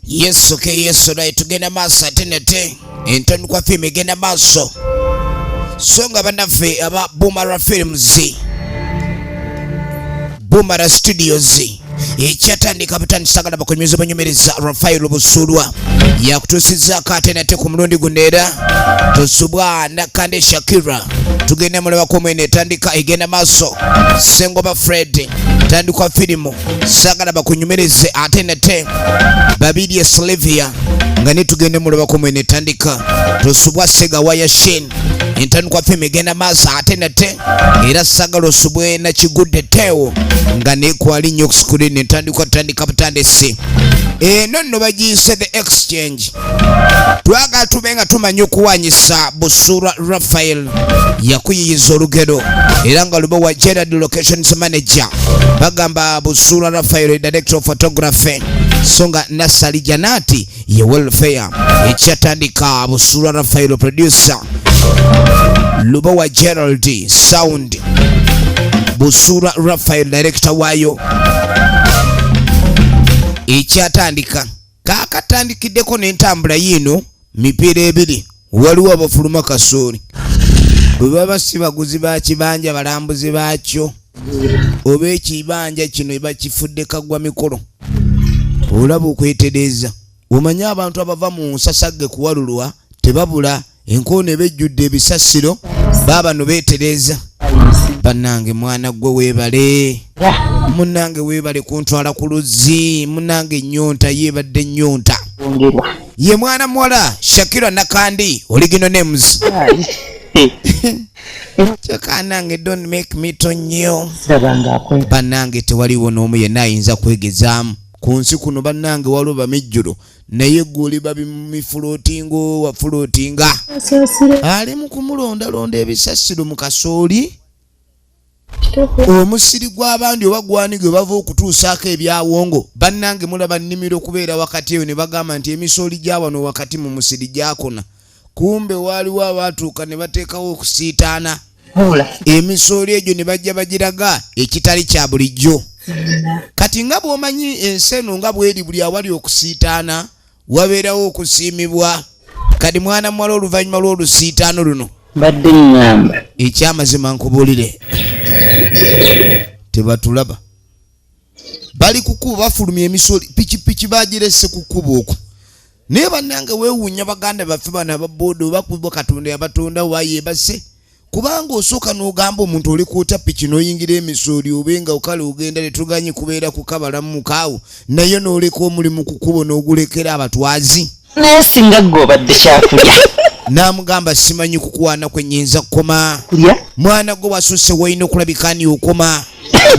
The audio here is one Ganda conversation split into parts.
Yes, okay, yes, right. Tugenda maaso atenete entoni kwa filmu egenda maaso so nga bannaffe aba Bumara Films, Bumara Studios ekyatandika butandisagala bakunyumiza banyumireza Rafael Busulwa yakutuusizzaako atenete ku mulundi guno era tosubwa Nakande Shakira. Tugenda mulabako mwene etandika egenda maaso Sengoba Fred tandikwa firimu sagala bakunyumireze atenete Babidi Slivia nga netugende mulabako mwene etandika tosubwa Sega Waya Shin entandikwa firimu egenda maaso atenete era sagala osubwe na Kigudde Teo nga nekwali nnyo ku screen entandikwa tandika butandisi eno nno bagiyise The Exchange. Twagala tube nga tumanyi okuwanyisa Busulwa Rafael yakuyiyiza olugero era nga luba wa Gerard Locations Manager bagamba Busulwa Rafael Director of Photography songa Nasali Janati ye Welfare ekyatandika Busulwa Rafael Producer luba wa Gerald Sound Busulwa Rafael Director wayo ekyatandika kakatandikideko n'entambula yino mipiira ebiri waliwo abafuluma kasooli bwe baba si baguzi ba kibanja balambuzi baakyo oba ekibanja kino bakifudde kagwa mikolo olaba okwetereeza omanyi abantu abava mu nsasagge kuwalulwa tebabula enkoona ebejjudde ebisasiro baabano beetereeza. Bannange mwana gwe weebale munnange weebale kuntwala ku luzzi munnange nyonta yeebadde nyonta ye mwana muwala Shakira Nakandi Original Names Chakanange don't make me tonyo bannange tewaliwo n'omu yenna ayinza kwegezaamu ku nsi kuno bannange waliwo bamijjulo naye guli babimifulootingo wafulootinga ali mu kumulondalonda ebisasiro mu kasooli omusiri gw'abandi oba gwanige bava okutuusaako ebyawongo bannange mulaba nnimiro okubeera wakati eyo ne bagamba nti emisooli gya wano wakati mu musiri gyakona kumbe waaliwo abaatuuka ne bateekawo okusiitaana emisooli egyo ne bajja bagiraga ekitali kya bulijjo. Kati nga bw'omanyi ensi eno nga bweri buli awali okusiitaana wabeerawo okusiimibwa kati mwana muwala oluvannyuma lw'olusiitaano luno badde ngamba ekyamazima nkubuulire tebatulaba bali kukuba bafulumya emisooli pikipiki bagirese ku kkubo okwo naye bannange weewuunya baganda baffe bano ababooda bakubwa Katonda yabatonda wayeebase kubanga osooka n'ogamba omuntu oli kuota piki n'oyingira emisooli obenga okale ogenda tetuganye kubeera kukabalamu mukaawo naye n'oleka omulimu ku kkubo n'ogulekera abatwazi naye singa gwe obadde kyakulya n'amugamba simanyi kukuwaana kwe nnyinza kukoma mwana gwe wasusse walina okulabikani okoma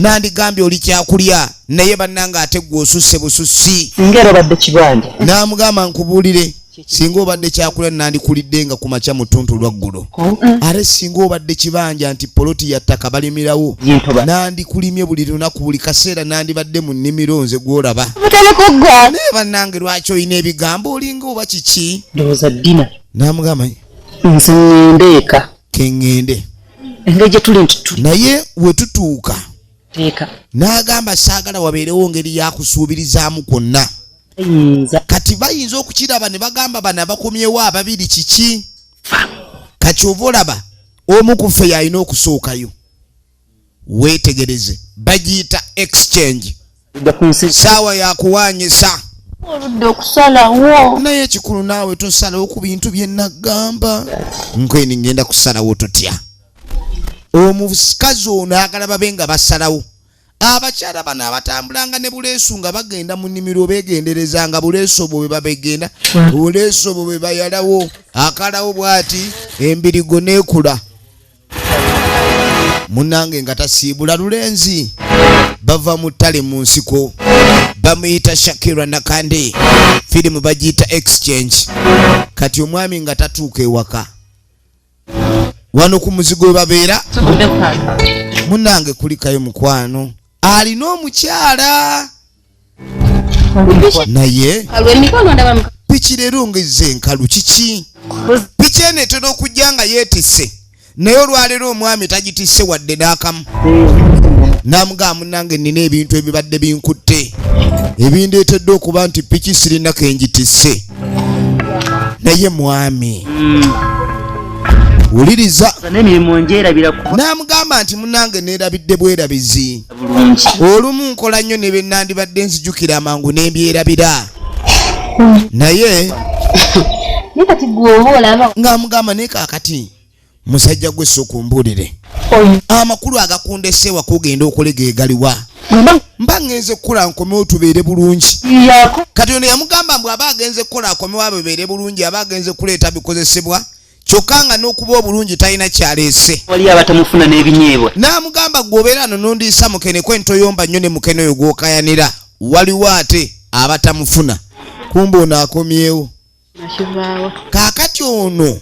nandigambye oli kyakulya naye bannanga ate gwe osusse bususi ngero badde kibanja n'amugamba nkubuulire singa obadde kyakulya nandikulidde nga ku makya mu ttuntu lwaggulo ate singa obadde kibanja nti poloti ya ttaka balimirawo nandikulimye buli lunaku buli kaseera nandibadde mu nnimiro nze gw'olaba naye bannange lwaki olina ebigambo olinga oba kiki ndowooza ddina n'amugamba nze ŋŋende eka keŋŋende engeri gye tuli nti naye we tutuuka teeka n'agamba saagala wabeerewo ngeri yakusuubirizaamu kwonna kati bayinza okukiraba ne bagamba bano abakomyewo ababiri kiki kati ova olaba omu ku ffe yalina okusookayo weetegereze bagiyita exchange saawa yakuwanyisa oludde okusalawo naye ekikulu naawe tosalawo ku bintu bye nagamba nkweni ngenda kusalawo totya omukazi ono agala babe nga basalawo abakyala bano abatambulanga ne buleesu nga bagenda mu nnimiro beegenderezanga buleesu obwo bwe babegenda buleesu obwo bwe bayalawo akalawo bw'ati embirigo neekula munnange nga tasiibula lulenzi bava mu ttale mu nsiko bamuyita Shakira Nakande firimu bagiyita Exchange. Kati omwami nga tatuuka ewaka wano ku muzigo we babeera munnange kulikayo mukwano alina omukyala naye piki leero ngezze enkalu kiki piki eno etera okujja nga yeetisse naye olwaleero omwami tagitisse wadde n'akamu n'amugamba munnange nina ebintu ebibadde binkutte ebindeetedde okuba nti piki sirina kenjitisse naye mwami wuliriza n'emirimu ngyerabira n'amugamba nti munnange neerabidde bwerabizi bulungi olumu nkola nnyo ne bye nandibadde nzijukira amangu ne mbyerabira naye kati gwe oba olaba ng'amugamba naye kaakati musajja gwe sokumbuulire amakulu agakundese waka ogenda okulega egaliwa mba ngenze kukola nkomewo tubeere bulungi kati ono yamugamba mbwe aba agenze kukola akomewo abebeere bulungi aba agenze kuleeta bikozesebwa kyokka nga n'okuba obulungi talina kyaleese wali abatamufuna n'ebinyeebwa n'amugamba gweobeera no nondiisa mukene kwentoyomba nnyo ne mukene oyo gw'okayanira waliwo ate abatamufuna kumbe ono akomyewo kaakati ono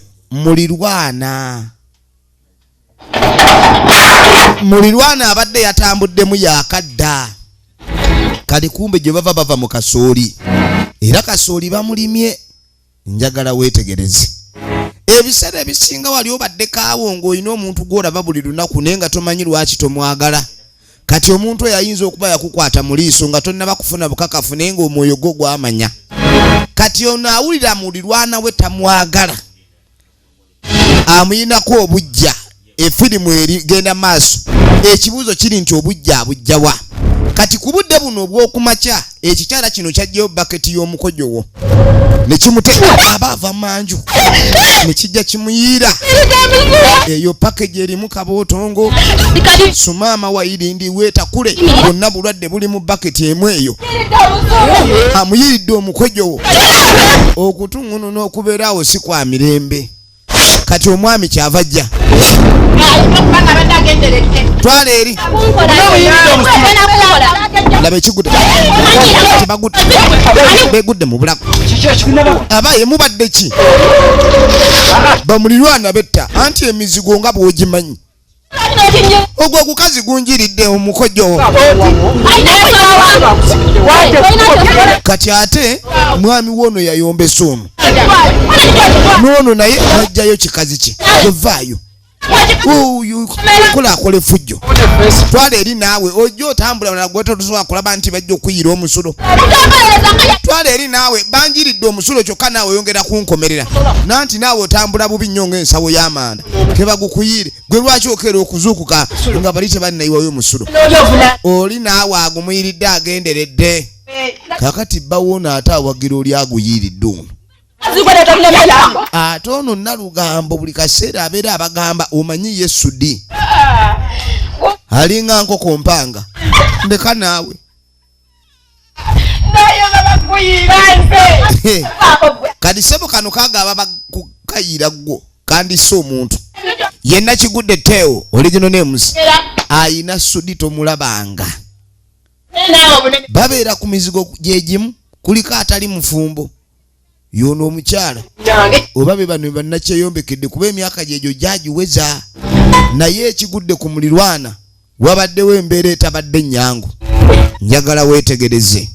mulirwana abadde yatambuddemu yakadda kali kumbe gye bava mu kasooli era kasooli bamulimye njagala weetegereze ebiseera ebisinga wali obadde kaawo ng'olina omuntu gw'olaba buli lunaku naye nga tomanyi lwaki tomwagala kati omuntu oyo ayinza okuba yakukwata mu liiso nga tonnaba kufuna bukakafu naye ng'omwoyo gwo gwamanya kati ono awulira mulirwana we tamwagala amuyinako obujja efirimu erigenda maaso ekibuuzo kiri nti obujja abujjawa kati ku budde buno obw'okumakya ekikyala kino kyajjayo baketi y'omukojowo ne kimuteka aba ava manju ne kijja kimuyiira eyo pakeji erimu kabootongo sumaama wayirindi weetakule bonna bulwadde buli mu baketi emu eyo amuyiridde omukojowo okutuŋŋuno n'okubeera awo si kwa mirembe kati omwami kyava jja twala eri laba ekigudde begudde mu bulago aba yemubadde ki bamulirwana betta anti emizigo nga bw'ogimanyi ogwo ogukazi gunjiridde omukojo kati ate mwami wono yayombesa ono n'ono naye najjayo kikazi kye evaayo kola akole fujjo twala eri naawe ojja otambula nagwe totusobola kulaba nti bajja okuyiira omusulo twala eri naawe banjiridde omusulo kyokka naawe oyongera kunkomerera nanti naawe otambula bubi nnyo ng'ensawo y'amanda kebagukuyiire gwe lwaki okeera okuzuukuka nga bali tebalinayiwayo omusulo oli naawe agumuyiridde agenderedde kakati bawona ate awagira oli aguyiiridde ono ate ono nalugambo buli kaseera abeera abagamba omanyi Yesu ddi alinga nkoko mpanga ndeka naawe kati sebo kano kagaba kukayira gwo kandise omuntu yenna kigudde teo original names ayina sudi tomulabanga babeera ku mizigo gyegimu kuliko atali mufumbo yono omukyala oba be bano bannakyeyombekedde kuba emyaka gyegyo gyagiweza naye ekigudde ku mulirwana wabaddewo embeera etabadde nnyangu njagala weetegereze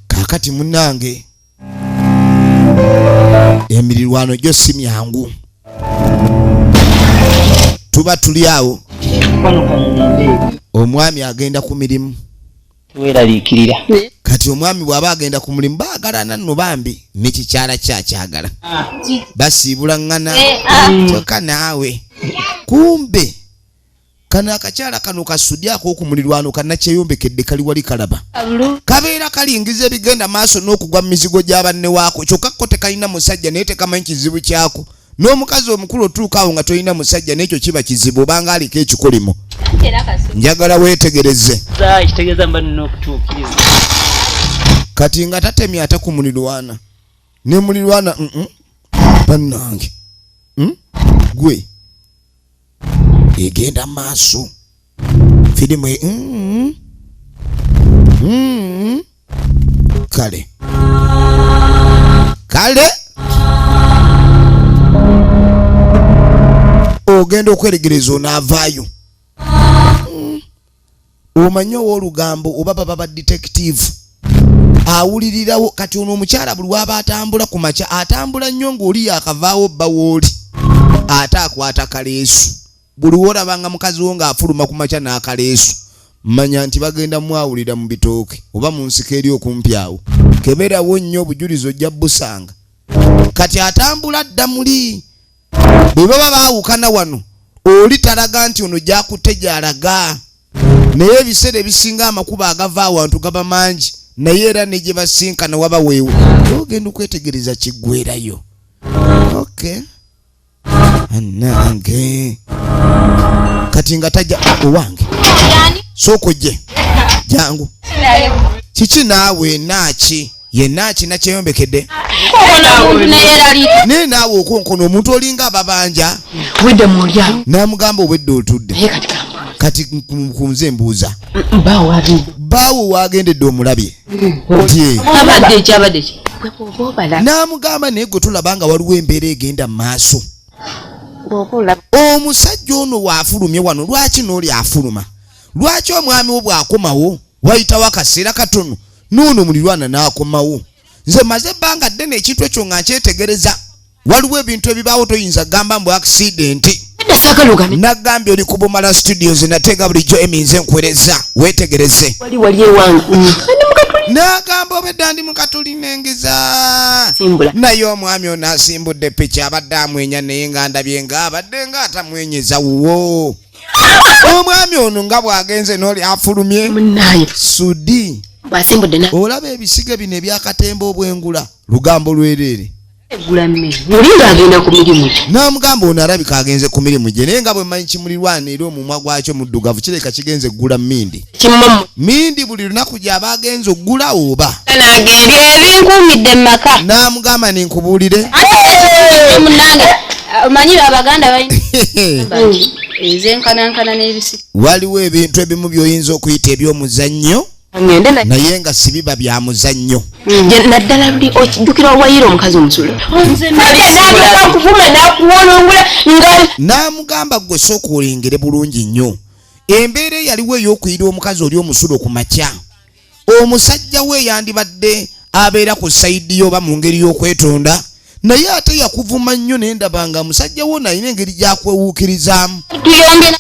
kaakati munnange emirirwano gyo si myangu tuba tuli awo omwami agenda ku mirimu weeraliikirira kati omwami bw'aba agenda ku mulimu baagalana nno bambi nekikyala kyakyagala basiibula ŋŋana kyokka naawe kumbe kano akakyala kano kasudyako okumulirwano kannakyeyombekedde kali wali kalaba kabeera kalingiza ebigenda maaso n'okugwa mu mizigo gya banne waako kyokka ko tekalina musajja naye tekamanyi kizibu kyako n'omukazi omukulu otuuka awo nga tolina musajja n'ekyo kiba kizibu obanga aliko ekikolimo njagala weetegereze kati nga tatemya ate ku mulirwana ne mulirwana bannange gwe egenda maaso firimu kale ogenda okweregereza onaavaayo omanyi ow'olugambo oba baba ba detective awulirirawo kati ono omukyala buli waba atambula ku makya atambula nnyo ng'oli yakavaawo bba wooli ate akwata kaleesu buli woolabanga mukazi wo ng'afuluma ku makya n'akaleesu manya nti bagenda mwawulira mu bitooke oba mu nsiko eri okumpi awo keberawo nnyo obujulizi ojja busanga kati atambula adda muli bwe baba baawukana wano oli talaga nti ono gyakutte gy'alaga naye ebiseera ebisinga amakuba agava awantu gaba mangi naye era ne gye basinkana waba weewo ogenda okwetegereza kiggwerayo okay anange kati nga tajja owange sookojje jangu kiki naawe naaki ye naaki nakyeyombekedde naye naawe okonkono omuntu olinga ababanja namugamba obwedde otudde kati kunze mbuuza baawo waagendedde omulabye namugamba naye gwe tulabanga waliwo embeera egenda mu maaso omusajja ono waafulumye wano lwaki n'oli afuluma lwaki omwami wo bw'akomawo wayitawo akaseera katono n'ono mulirwana n'akomawo nze maze ebbanga ddene ekintu ekyo nga nkyetegereza waliwo ebintu ebibaawo toyinza gamba mbu accidenti nagambye oli ku Bumala Studios natenga bulijjo eminze nkwereza weetegereze nagamba obedda ndi mukatuli nengeza naye omwami ono asimbudde piki abadde amwenya naye nga ndabye nga abadde nga atamwenyeza wuwo omwami ono nga bw'agenze n'oli afulumye sudi olaba ebisiga bino ebyakatemba obwengula lugambo lwerere namugamba ono alabika agenze ku mirimu gye naye nga bwe mmanyi kimulirwana era omumwa gwakyo muddugavu kireka kigenze ggula mindi buli lunaku gy'aba agenze oggula oba namugamba ninkubuulire omanyi abaganda balina ezenkanankana n'ebisi waliwo ebintu ebimu by'oyinza okuyita eby'omuzannyo naye nga sibiba bya muzannyo naddala luli okijjukira owayira omukazi omusulo namugamba gwe sooka olengere bulungi nnyo embeera eyaliwo ey'okuyira omukazi oli omusulo ku makya omusajja we yandibadde abeera ku sayidi yo oba mu ngeri y'okwetonda naye ate yakuvuma nnyo naye ndaba nga musajja wo nalina engeri gyakwewuukirizaamu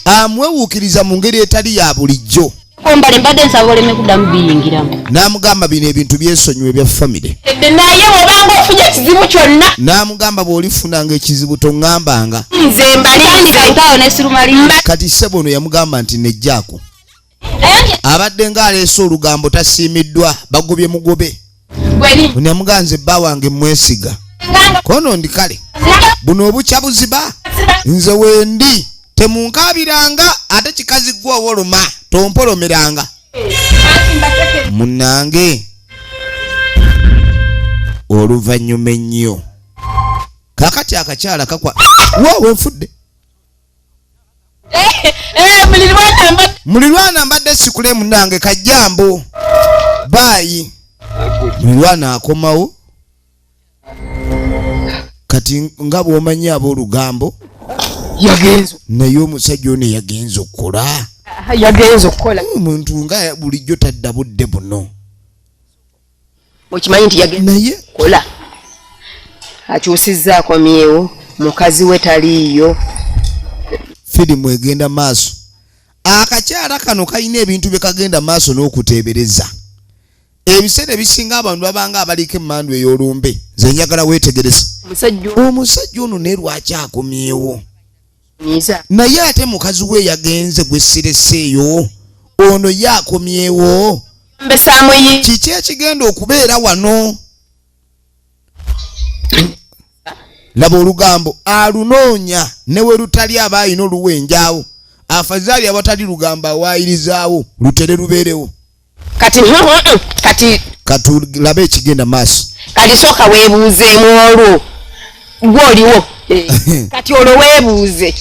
amwewuukiriza mu ngeri etali ya bulijjo kombale mbadde nsaba oleme kuddamu biyingiramu namugamba bino ebintu byesonyiwa ebya famire naye bwobanga ofunye ekizibu kyonna namugamba bw'olifunanga ekizibu toŋŋambanga nze mbalindikawo nesirumalimba kati ssebo ono yamugamba nti nejjaako abadde ng'aleese olugambo tasiimiddwa bagobye mugobe namuganze bba wange mwesiga kono ndi kale buno obukya buziba nze wendi temunkabiranga ate kikazi gwe owoluma tompolomeranga munange oluvannyuma ennyo kakati akakyala kakwa waawe nfudde mulirwana mbadde sikule munange kajjambo baayi mulirwana akomawo kati nga bw'omanyi ab'olugambo naye omusajja ono yagenza okukola omuntu nga bulijjo tadda budde buno okimanyi nti naye kola akyusizzaako myewo mukazi we taliiyo firimu egenda maaso akakyala kano kalina ebintu bye kagenda maaso n'okuteebereza ebiseera ebisinga abantu babanga abaliko emmandu ey'olumbe nze njagala weetegereza omusajja ono naye lwaki akomyewo naye ate mukazi we yagenze gwe sireseeyo ono ye akomyewo kiki ekigenda okubeera wano laba olugambo alunoonya ne we lutali aba alina oluwenjaawo afazaali abatali lugambo awaayirizaawo lutere lubeerewo katulabe ekigenda maaso kati sooka weebuuzeemu olwo gw'oliwo kati olwo weebuuze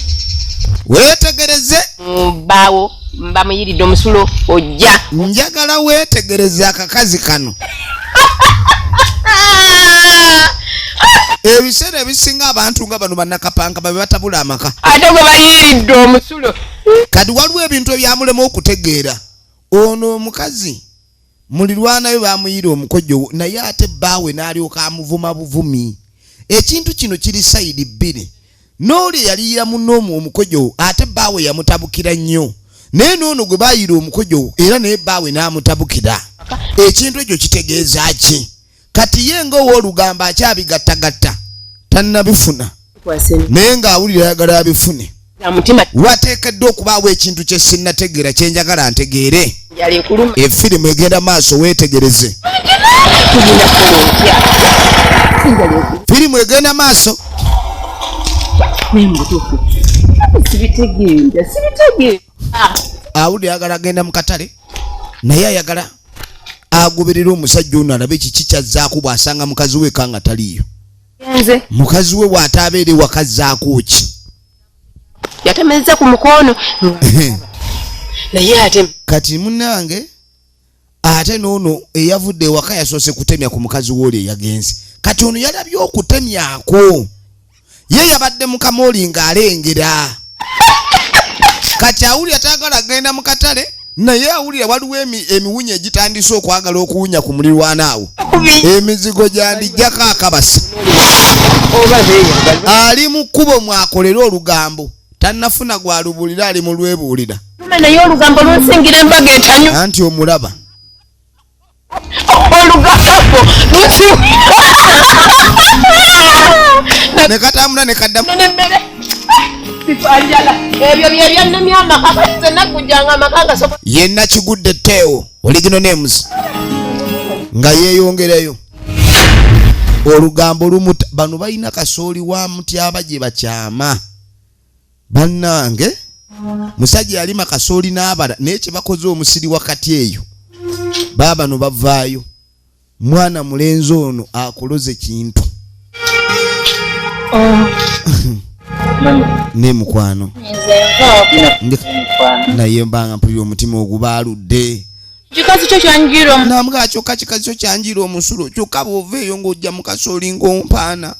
weetegereze baawo bamuyiridde omusulo ojja njagala weetegereze akakazi kano ebiseera ebisinga abantu nga bano bannakapanga babe batabula amaka ate gwe bayiridde omusulo kati waliwo ebintu ebyamulema okutegeera ono omukazi mulirwanayo bamuyira omukojo naye ate bbaawe n'alyoka amuvuma buvumi ekintu kino kiri sayidi bbiri n'oli eyaliyira munno omukojo ate bbaawe yamutabukira nnyo naye n'ono gwe baayira omukojo era naye bbaawe n'amutabukira ekintu ekyo kitegeeza ki kati ye ng'owoolugamba akyabigattagatta tannabifuna naye ng'awulira ayagala abifune wateekeddwa okubaawo ekintu kye sinnategeera kye njagala ntegeere efirimu egenda maaso weetegereze firimu egenda maaso awulira ayagala agenda mu katale naye ayagala agoberera omusajja ono alabe kiki kyazzaako bw'asanga mukazi we kanga taliiyo mukazi we bw'ataabeere wakazzaako ki yatemeza ku mukono naye ate kati munnange ate n'ono eyavudde ewaka yasoose kutemya ku mukazi w'oli eyagenze kati ono yalabye okutemyako ye yabadde mukamooli ng'alengera kati awulira taagala agenda mu katale naye awulira waliwo emiwunya egitandise okwagala okuwunya ku mulirwana awo emizigo gyandijjako akabasa ali mu kkubo mwakolera olugambo tannafuna gwalubulira ali mu lwebuulira naye olugambo lunsingira embaga etanyu anti omulaba olugambo ne katambula ne kaddamu nemmere sifanjala ebyo byebyannamya amaka kati zenna kujjanga amaka gasobola yenna kigudde Teo Original Names nga yeeyongerayo olugambo lumuta bano balina kasooli wa mutyaba gye bakyama bannange musajja yalima kasooli n'abala naye kye bakoze omusiri wakati eyo baabano bavaayo mwana mulenzi ono akoloze kintu ne mukwano naye mbanga mpulira omutima ogubaaludde kikazi kyo kyanjiro namuga kyokka kikazi kyo kyanjiro omusulo kyokka bw'oveeyo ng'ojja mu kasooli ng'ompaana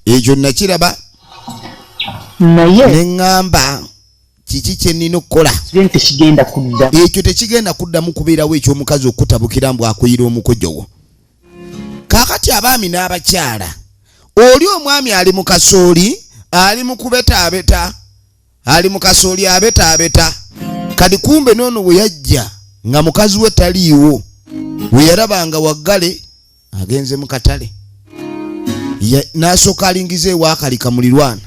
ekyo nakiraba naye ne ŋŋamba kiki kye nnina okukola ekyo tekigenda kuddamu kubeerawo eky'omukazi okutabukira mbw akuyira omukojo wo kaakati abaami n'abakyala oli omwami ali mu kasooli ali mu kubetaabeta ali mu kasooli abetaabeta kati kumbe n'ono we yajja nga mukazi we taliiwo we yalabanga waggale agenze mu katale n'asooka alingiza ewakalika mulirwana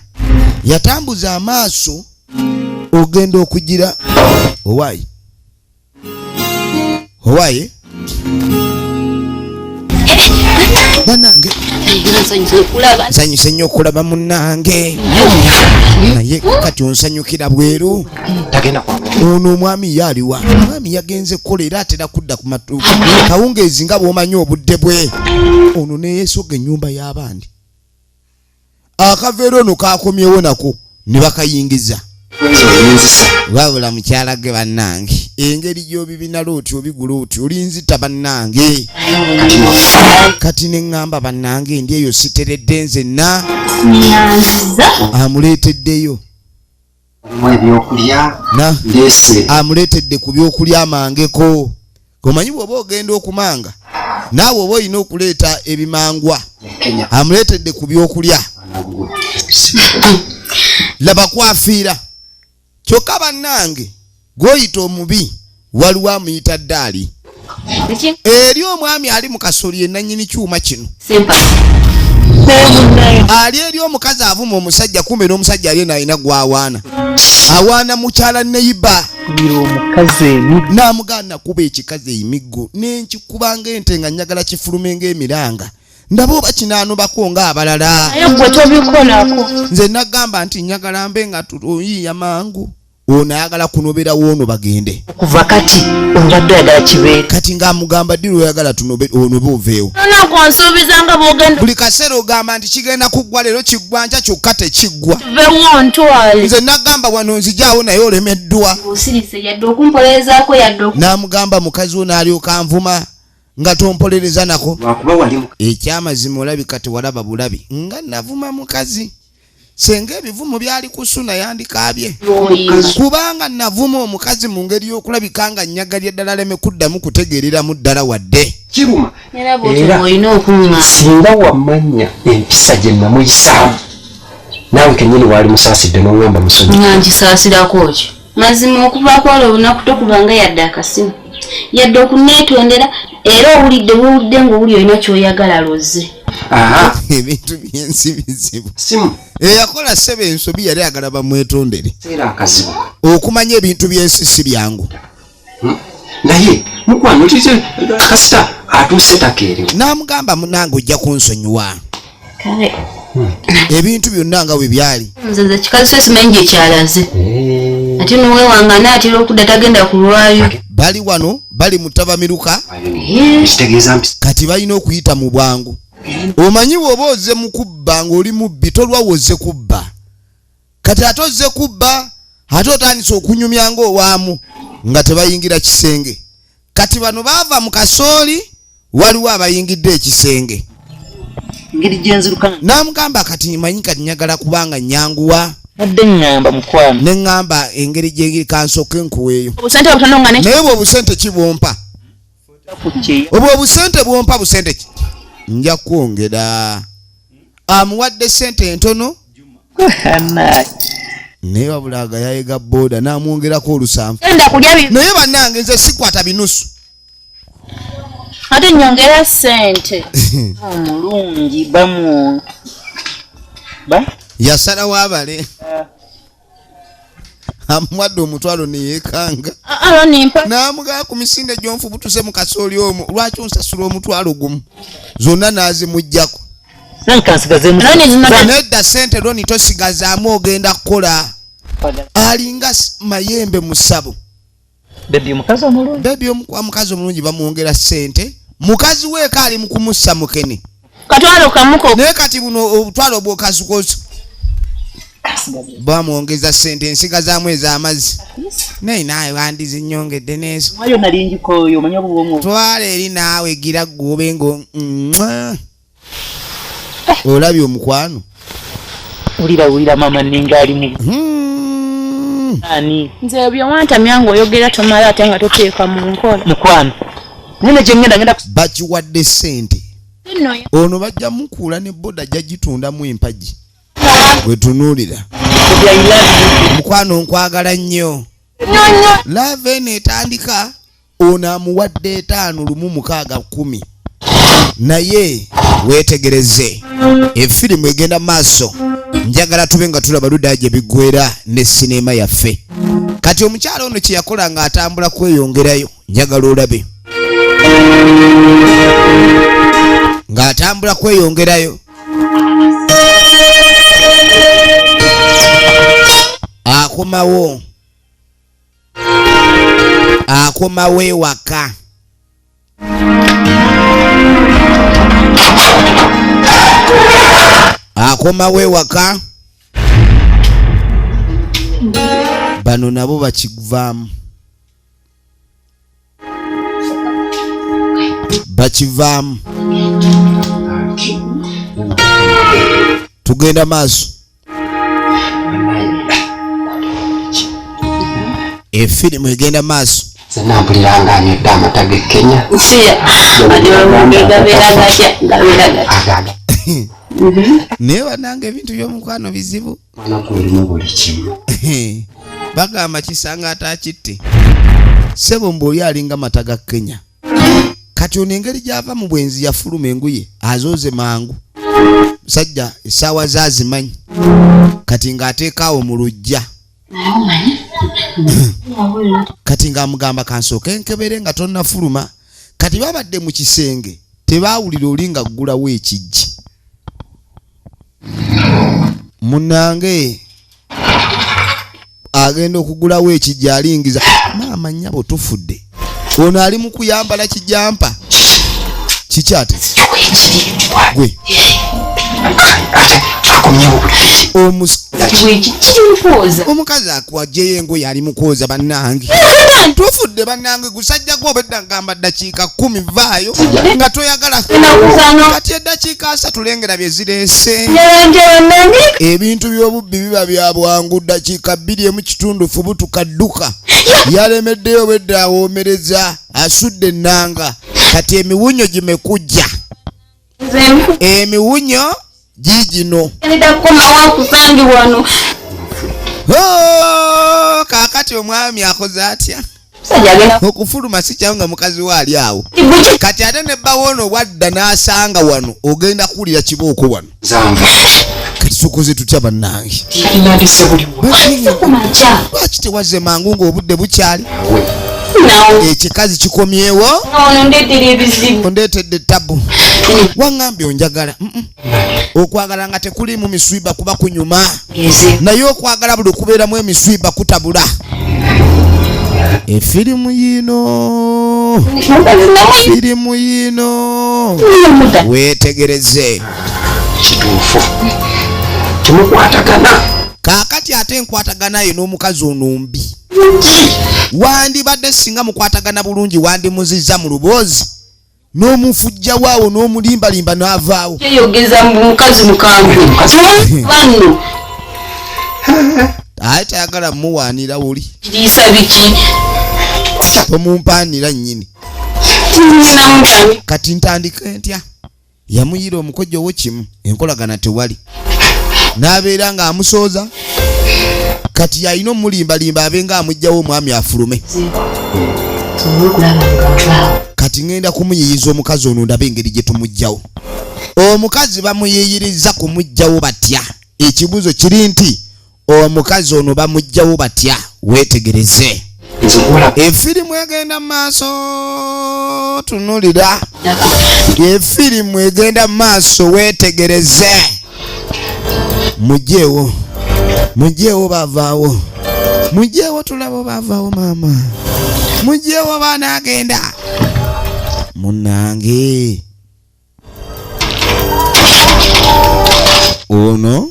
yatambuza amaaso ogenda okugira owaayi bannange nsanyuse nnyo okulaba munnange naye kati onsanyukira bweru ono omwami yaaliwa omwami yagenze kukola era atera kudda ku matu kawungeezi nga bw'omanyi obudde bwe ono neyeesoga ennyumba y'abandi akaveera ono kakomyewo nako ne bakayingiza wabula mukyala ge bannange engeri gy'obibinala otyo obigula otyo olinzita bannange kati ne ŋŋamba bannange ndi eyo siteredde nzenna amuleeteddeyo amuleetedde ku byokulya amangeko omanyi bw'oba ogenda okumanga naawe oba olina okuleeta ebimangwa amuleetedde ku byokulya laba kwafiira kyokka bannange gw'oyita omubi waliwo amuyita ddaali eri omwami ali mu kasooli yenannyini kyuma kino ali eri omukazi avuma omusajja kumbe n'omusajja ali nalina gwawaana awaana mukyala neyiba n'amugaana kuba ekikazi emiggo nenkikubanga ente nga njagala kifulume ng'emiranga ndaba oba kinaanubako ng'abalala nze nagamba nti njagala mbe nga tuyiiya mangu ono ayagala kunobera woono bagende kuva kati obadde oyagala kibeere kati ng'amugamba ddi lw'oyagala tunobe oveewo nonankonsuubizanga bwogenda buli kaseera ogamba nti kigenda kuggwa leero kiggwa nkya kyokka tekiggwa vewo ntwale nze nagamba wano nzijaawo naye olemeddwa osirise yadde okumpolerezaako yadde n'amugamba mukazi wo n'alyoka anvuma nga tompolereza nako ekyamazima olabika tewalaba bulabi nga navuma mukazi senga ebivumo byali kusuna yandikaabye kubanga navuma omukazi mu ngeri y'okulabika nga nnyagalya eddala leme kuddamu kutegeereramu ddala wadde kiruma era olina okuŋŋa singa wamanya empisa gye namuyisaamu naawe kennyini waali musaasidde n'oŋŋamba musonyi nga nkisaasirako ki mazima okuva kwala olunaku tokubanga yadde akasimu yadde okuneetondera era owulidde ng'owulidde olina ky'oyagala loze. Ebintu byensi bizibu. Simu. Eyakola ssebe ensobi yali agala bamwetondere. Era akazibu. Okumanya ebintu byensi si byangu. Naye mukwano tise kasita atuuse takeerewo. N'amugamba munange ojja kunsonyiwa. Kale. Ebintu byonna nga bwe byali. Nze kikazi so simanyi gye kyalaze. Ate n'owewanga n'atera okudda tagenda kulwayo. Bali wano bali mutabamiruka. Kitegeeza mpisa. Kati balina okuyita mu bwangu. Omanyi bw'oba ozze mu kubba ng'oli mubbi tolwawo ozze kubba. Kati ate ozze kubba ate otandise okunyumya ng'owaamu nga tebayingira kisenge. Kati bano baava mu kasooli waliwo abayingidde ekisenge. Ngiri gyenziruka. N'amugamba kati manyi kati njagala kubanga nyanguwa. Adde ngamba mukwano. Ne ngamba engeri gyengiri kansooke nkuweeyo. Obusente butono nga ne. Naye bw'obusente kibompa. Obwo obusente bwompa busente ki? Nja kwongera. Amuwadde sente entono. Naye wabulaga yayega boda n'amwongerako olusanvu. Enda kulya bi. Naye bannange nze sikwata binusu. Ate nyongera sente. Omulungi bamu. Ba? Yasalawo abale. Amuwadde omutwalo ne yeekanga. Nimpa. N'amugaa ku misinde gy'onfubutuse mu kasooli omwo. Lwaki onsasula omutwalo gumu? Zonna n'azimuggyako. Nedda sente loni tosigazaamu ogenda kukola. Alinga mayembe mu ssabo. Bebi omukazi omulungi. Bebi omukazi omulungi bamwongera sente. Mukazi weeka ali mu kumussa mukene. Katwalo kamuko. Naye kati buno obutwalo bw'okasukozo. Bamwongeza sente ensigazaamu ez'amazzi. Naye naawe wandizinyongedde neezo. Mwayo nalinjikoyo omanya bw'omu. Twala eri naawe gira gwobe ngo olabye omukwano. Ulira mama ninga ali mu. Ani. Nze byo wantamya ng'oyogera tomala ate nga toteeka mu nkola. Mukwano. Nene gye ngenda bakiwadde sente. Ono bajja mukuula ne boda jaggitundamu empagi. Gwe tunuulira. Mukwano nkwagala nnyo. Lave n'etandika ono amuwadde 5,160. Naye weetegereze efirimu egenda maaso. Njagala tube nga tulaba ludda gye biggwera ne sinema yaffe. Kati omukyala ono kye yakola nga atambula kweyongerayo njagala olabe. Ng'atambula kweyongerayo. Akomawo ewaka. Akomawo ewaka. Bano nabo bakivaamu. Bakivaamu. Tugenda maaso. Efirimu egenda maaso. Zena mpuliranga anywedde amata g'e Kenya. Naye bannange ebintu by'omukwano bizibu. Mulimu buli kimu. Bagamba kisanga ataakitte. Ssebo mb'oli alinga mata ga Kenya. Kati ono engeri gy'ava mu bwenzi yafuluma enguye azooze mangu. Musajja essaawa zaazimanyi. Kati ng'ateekaawo mu luggya. Kati ng'amugamba kansooke nkebere nga tonnafuluma. Kati babadde mu kisenge tebaawulira oli nga ggulawo ekijji. Munnange agenda okugulawo ekijji alingiza. Maama nnyabo tufudde. Ono ali mu kuyambala kijampa. Kikyate. Gwe. Omukazi akuwajjeyo engoye ali mu kwoza bannange. Tufudde bannange gusajja gw'obedda ngamba ddakiika 10 vaayo nga toyagala. Kati eddakiika 3 lengera bye zireese. Ebintu by'obubbi biba bya bwangu. Ddakiika 2.5 fubutuka dduka. Yalemeddeyo obedda awoomereza asudde ennanga. Kati emiwunyo gimekujja. Emiwunyo gigino. Kakati omwami akoze atya Sajagena. okufuluma si kyanga mukazi waali awo kati ate ne bawono wadda n'asanga wano ogenda kuwulira kibooko wano Zanva. kati tukoze tutya bannange Nalise buli wa. Kumacha. lwaki tewazze mangu ng'obudde bukyali We. Nawo. ekikazi kikomyewo Ono ndeetera ebizibu. ondeetedde tabu waŋŋambye onjagala okwagala nga tekuliimu miswiba kuba kunyuma Geze. naye okwagala buli okubeeramu emiswiba kutabula efirimu yino firimu yino weetegereze Kituufu. Temukwatagana. kaakati ate enkwatagana ye n'omukazi ono mbi wandibadde singa mukwatagana bulungi wandimuzizza mu luboozi n'omufujjawo awo n'omulimbalimba n'avaawo Yeyogeza mu mukazi mukambwe. Banno. aye tayagala mmuwaanira wuli Kiriisa biki? tomumpaanira nnyini Namutami. kati ntandika ntya yamuyira omukojo wo kimu enkolagana tewali n'abeera ng'amusooza kati yalina omulimbalimba abenga amugjawo omwami afulume kati ngenda kumuyiyiza omukazi ono ndabe engeri gye tumugjawo omukazi bamuyiyiriza kumugjawo batya ekibuuzo kiri nti omukazi ono bamugjawo batya weetegereze Nzigula. efirimu egenda mu maaso tunulira efirimu egenda mu maaso weetegereze mugyewo bavaawo mugyewo tulabo bavaawo maama mugyewo baana agenda munnange ono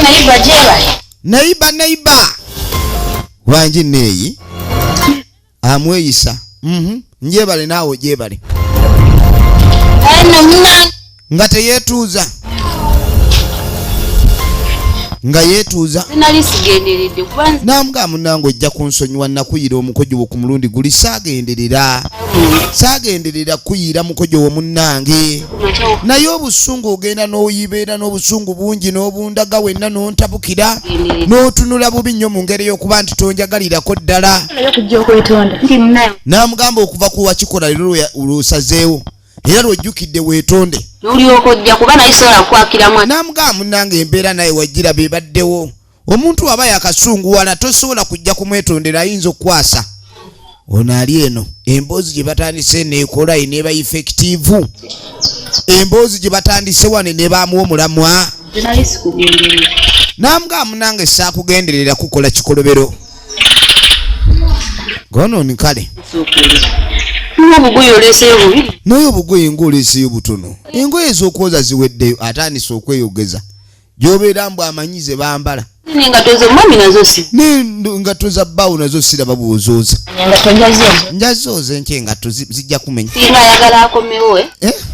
Naiba jeba. neiba wangi neeyi amweyisa njebale naawe jebale Ano muna. nga teyeetuuza nga yeetuuza Sinali sigenderedde kubanza. namugaa munange ojja kunsonyiwa nakuyira omukojo wo ku mulundi guli saagenderera kuyira mukojo wo munnange naye obusungu ogenda n'oyibeera n'obusungu bungi n'obundaga wenna n'ontabukira n'otunula bubi nnyo mu ngeri y'okuba nti tonjagalirako ddala n'amugamba okuva ku wakikola leero lw'osazeewo era lw'ojjukidde weetonde N'olyoka ojja kuba naye sobola kukwakira mwana. n'amugamba munnange embeera naye wajjira beebaddewo omuntu aba yakasunguwala tosobola kujja kumwetondera ayinza okukwasa ono ali eno emboozi gye batandise neekola eneeba effective emboozi gye batandise wane ne baamuwa omulamwa Sinali sikugenderera. n'amugamba munnange saakugenderera kukola kikolobero gonooni kale N'obugoye oleeseyo bubiri. naye obugoye ng'oleeseyo butono engoye ez'okwoza ziweddeyo atandise okweyogeza gy'obeera mbw amanyi ze bambala N'engato zo mwami nazo si. n'engato za bbaawo nazo siraba bw'ozooza Engato njazo. njazooza enkya engato zijja kumenya Singa ayagala akomewo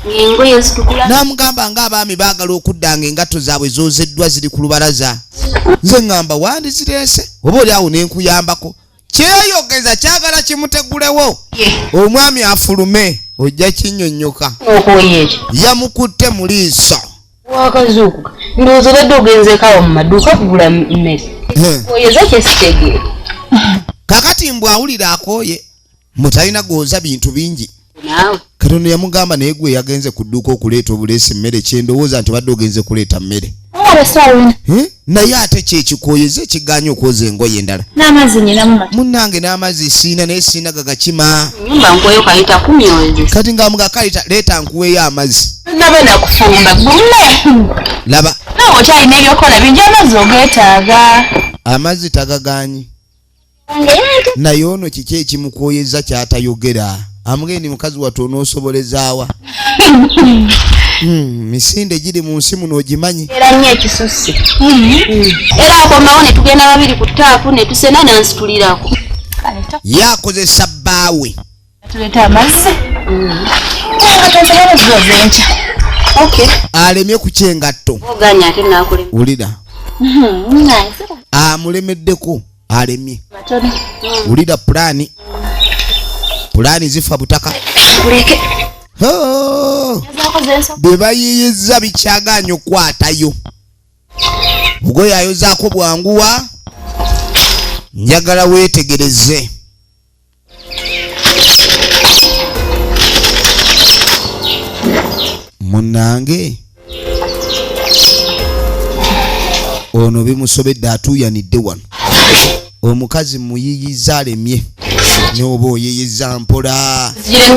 ng'engoye zitukula. n'amugamba ng'abaami baagala okudda nga engato zaabwe zoozeddwa ziri ku lubalaza nze ŋŋamba wandizireese oba oli awo n'enkuyambako kyeyogeza kyagala kimutegulewo omwami afulume ojja kinnyonnyoka Okwoye ekyo. yamukutte mu liiso Wakazuukuka. Ndowooza obadde ogenzekawo mu maduuka kugula mmere. Oyeza kyesitegeera. kakati mbw awulira akooye mutalina gooza bintu bingi Naawe. katono yamugamba naye gwe yagenze ku dduuka okuleeta obuleesi mmere kyendowooza nti badde ogenze kuleeta mmere Abasaawe. naye ate kyekikoyeza ekiganya okwoza engoye endala N'amazzi nyinamu matono. munnange n'amazzi siina naye siina gagakima Nyumba nkweyo kayita 10 owezesa. kati nga kalita leeta nkuweeyo amazzi Nabe nakufumba gume. laba Naawe okyalina ebyokola bingi amazzi ogeetaaga. amazzi tagaganyi naye ono kiki ekimukoyeza kyatayogera amugeni mukazi wattu onoosobolezaawa misinde giri mu nsi muno ogimanyi Era nnyo ekisusse. Era akomawo ne tugenda babiri ku ttaapu ne tusena nansitulirako. yakozesa bbaawe Tuleeta amazzi. Nga tuzoze enkya. Okay. alemye ku kyengatto Oganya ate naakulema. wulira Nice. amulemeddeko alemye Matono. wulira pulaani zifa butaka Kuleke. Oh! bye bayiiyizza bikyaganya okukwatayo bugoye ayozaako bwanguwa njagala weetegereze. Munnange ono bimusobedde atuuyanidde wano. Omukazi muyiyiza alemye n'oba oyiyiza mpola.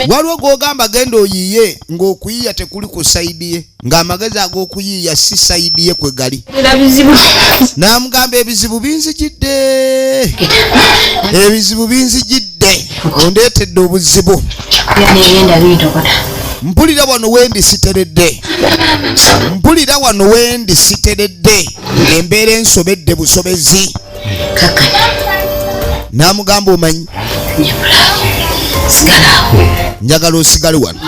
Waliwo gw'ogamba genda oyiye ng'okuyiya tekuli ku sayidi ye, ng'amagezi ag'okuyiya si sayidi ye kwe gali. N'amugamba ebizibu binzijidde, ebizibu binzijidde, ondeetedde obuzibu. Mpulira wano wendi siteredde, mpulira wano wendi siteredde, embeera ensobedde busobezi. N'amugamba omanyi njagala osigale wano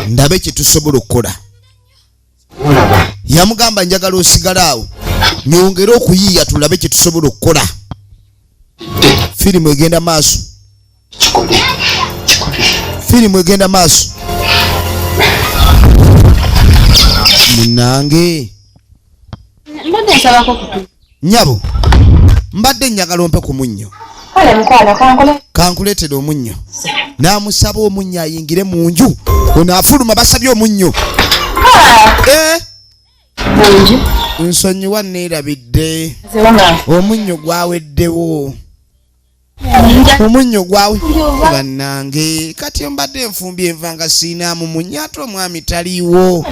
ndabe kye tusobola okukola. Yamugamba njagala osigale awo nyongere okuyiiya tulabe kye tusobola okukola. Firimu egenda maaso, firimu egenda maaso. Munnange nyabo mbadde njagala ompe ku munnyo. Kankuleetera omunnyo. N'amusaba omunnyo ayingire mu nju. Ono afuluma basabye omunnyo. Nsonyiwa neerabidde. Omunnyo gwaweddewo. Omunnyo gwawe bannange kati mbadde enfumbye enva nga siinaamu munnyo ate omwami taliiwo.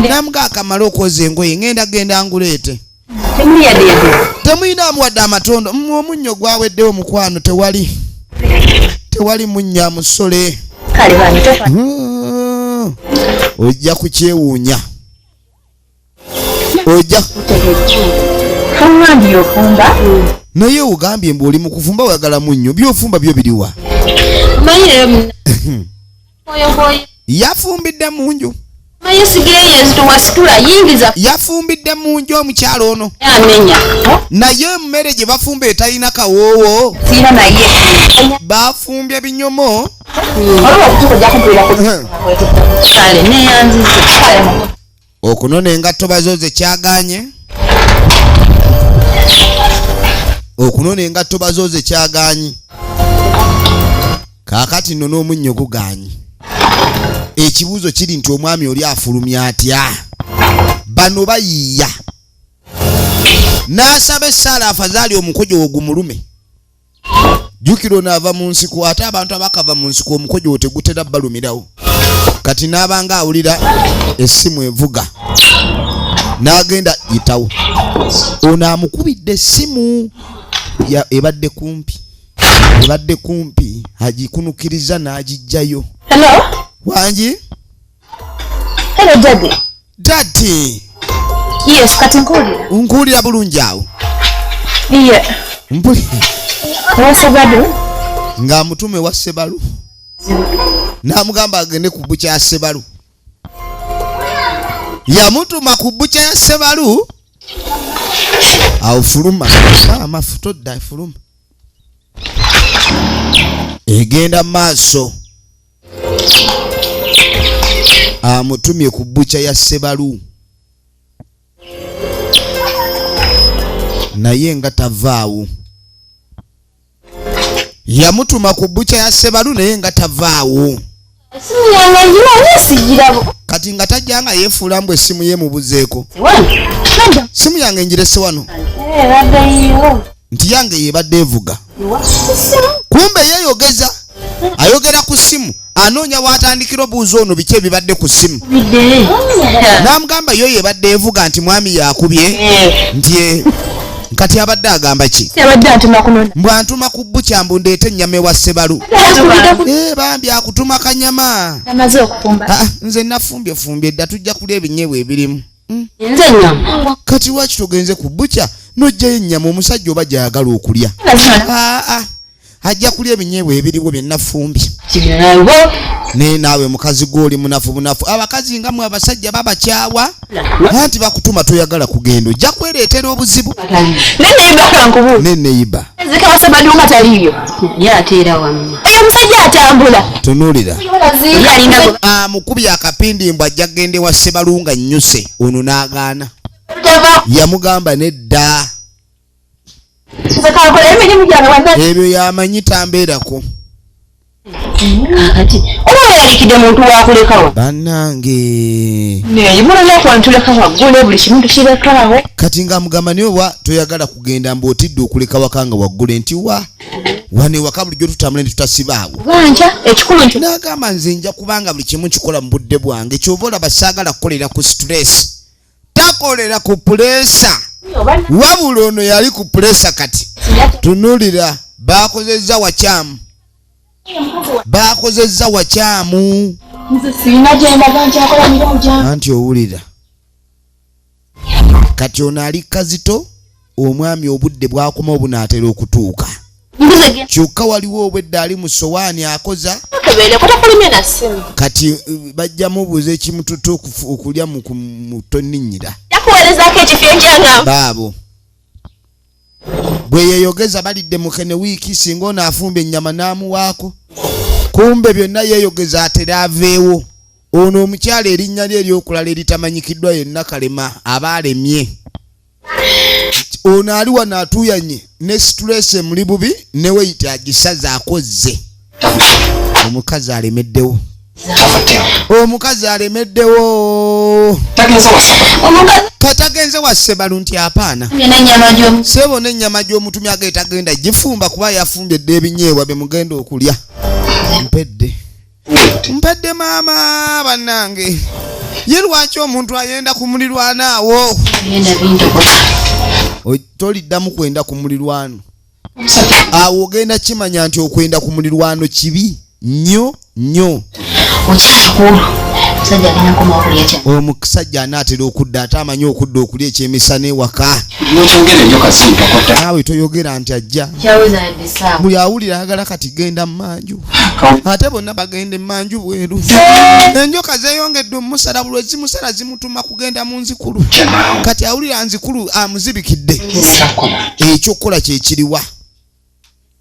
Namuga akamala okwoza engoye genda nguleete. Temuyinaamu wadde amatondo. Omunnyo gwaweddewo mukwano tewali munnyo amusole. Ojja kukyewuunya. Ojja naye ogambye mbu oli mu kufumba oyagala munnyo, byofumba byo biriwa? Yafumbidde mu nju. Yafumbidde mu nju omukyalo ono. Naye emmere gye bafumba etalina kawoowo. Bafumbye binyomo. Okunona engatto bazooze kyaganye. Okunona engatto bazooze kyaganye. Kaakati nno n'omunnyo guganye. Ekibuuzo kiri nti omwami oli afulumya atya? Bano bayiiya. N'asaba essaala afazaali omukojo ogumulume. Jjukira onaava mu nsiko ate abantu abakava mu nsiko omukojo otegutera balumirawo. Kati n'abanga awulira essimu evuga. N'agenda yitawo. Ono amukubidde essimu. Ebadde kumpi. Ebadde kumpi. Agikunukiriza n'agijjayo. Hello? Wanji? Hello, Daddy. Daddy. Yes, kati nkuwulira. Nkuwulira bulungi awo. Yeah. Wasebalu? Ng'amutume wa Sebalu. N'amugamba agende ku bbuca ya Sebalu. Yamutuma ku bbuca ya Sebalu. Awo fuluma. Amafuta odda fuluma. Egenda maaso. Amutumye ku bbuca ya Sebalu. Naye nga tavaawo. Yamutuma ku bbuca ya Sebalu naye nga tavaawo. Simu yange njira sigirabo. Kati nga tajjanga yeefuula mbu essimu ye mubuzeeko. Simu yange njirese wano. Nti yange yebadde evuga. Kumbe yeeyogeza. Ayogera ku simu. Anoonya waatandikira obuuzo ono biki ebibadde ku simu. N'amugamba yo yebadde evuga nti mwami yakubye. Nti kati abadde agamba ki? Mbw antuma ku bbuca mbu ndeete ennyama ewa Sebalu. Bambi akutuma kanyama. Nze nafumbye dda tujja kulya ebinyeebwa ebirimu. Kati lwaki togenze ku bbuca n'ojjayo ennyama omusajja oba gy'ayagala okulya? Ajja kulya ebinyeebwa ebiriwo bye nafumbye. Naye naawe mukazi gw'oli munafu bunafu. Abakazi nga mwe abasajja babakyawa. Anti bakutuma toyagala kugenda ojja kwereetera obuzibu. Neneyiba. Zikawasebalunga taliyo. Yateera wamma. Omusajja atambula. Tunuulira. Amukubye akapindi mbw ajja kgenda ewa Sebalunga nnyuse. Ono n'agaana. Yamugamba nedda. Sakakola emirimu gyange wanda. Ebyo yamanyi tambeerako. Kakati oba yalikidde muntu wakulekawo. Bannange. Ne yimula yakwantuleka waggule buli kimu tukirekawo. Kati nga mugamba ne oba toyagala kugenda mb'otidde okuleka wakanga waggule nti wane waka bulijjo tutambule ne tutasibaawo. Banja ekikulu nti N'agamba nze nja kubanga buli kimu nkikola mu budde bwange kyova olaba saagala kukolera ku stress. Takolera ku pulesa. Wabula ono yali ku pulesa kati. Tunulira baakozezza wakyamu. Baakozezza wakyamu. nze sirina gyendaga nkyakola mirimu gyange. Anti owulira. Kati ono ali Kazito omwami obudde bwakoma obunaatera okutuuka. Kyokka waliwo obwedda ali mu sowaani akoza. Kati bajjamu obuuza ekimututa okulya mu tonninnyira. Yakuweerezaako ekifo enjanga. Baabo. Bwe yeeyogeza balidde mukene wiiki singa ono afumba ennyama n'amuwaako. Kumbe byonna yeeyogeza atera aveewo. Ono omukyala erinnya lye eryokulala eritamanyikiddwa yenna Kalema aba alemye. Ono ali wano atuuyanye ne stress emuli bubi ne weyita agisaza akozze. Omukazi alemeddewo. Omukazi alemeddewo. Katagenze wa Ssebalu nti apaana. Sebo n'ennyama gy'omutumya ageetagenda gifumba kuba yafumbye dde ebinyeebwa bye mugenda okulya. Mpedde maama bannange. Ye lwaki omuntu ayenda ku mulirwanaawo? Toliddamu kwenda ku mulirwano. Awo ogenda kimanya nti okwenda ku mulirwano kibi nnyo nnyo. Omusajja anaatera okudda ate amanyi okudda okulya ekyemisana ewaka. Naawe toyogera nti ajja. Buli awulira ayagala kati genda mu manju. Ate bonna bagenda emanju bweru. Enjoka zeeyongedde omusala buli ezimusala zimutuma kugenda mu nzikulu. Kati awulira nzikulu amuzibikidde. Ekyokukola kye kiriwa.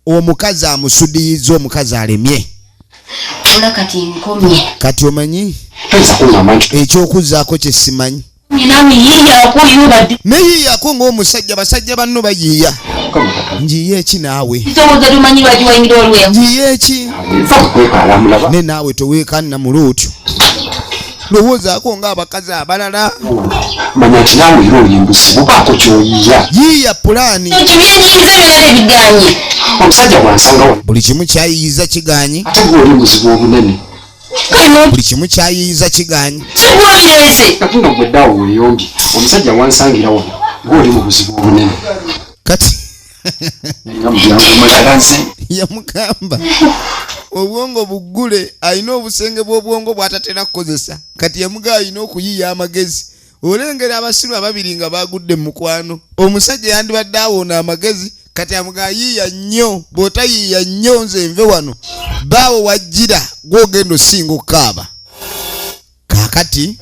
Omukazi amusudiyiza omukazi alemye. Kati omanyi ekyokuzaako kye simanyi. Neyiiyako ng'omusajja basajja banno bayiiya. Njiye eki naawe? Njiye eki? Ne naawe toweekanna mulu otyo. Lowoozaako ng'abakazi abalala. Manya nti naawe era olimbusi bubaako ky'oyiiya. Yiiya pulaani. Omusajja bwansanga wano. Buli kimu kyayiiza kigaanyi. Ate gwe oli muzibu obunene. Buli kimu kyayiiza kigaanyi. Kati nga gwe ddaawo weeyombye. Omusajja wansangira wano. Gwe oli mu buzibu obunene. Kati nga mugyangu magalaze. Yamugamba obwongo buggule alina obusenge bw'obwongo bw'atatera kukozesa. Kati yamugaa alina okuyiiya amagezi. Olengera abasiru ababiri nga bagudde mu mukwano. Omusajja yandibadde awoona amagezi. Kati amugaa yiiya nnyo. Bw'otayiiya nnyo nze nve wano. Baawo wajjira gw'ogenda osinga okukaaba. Kaakati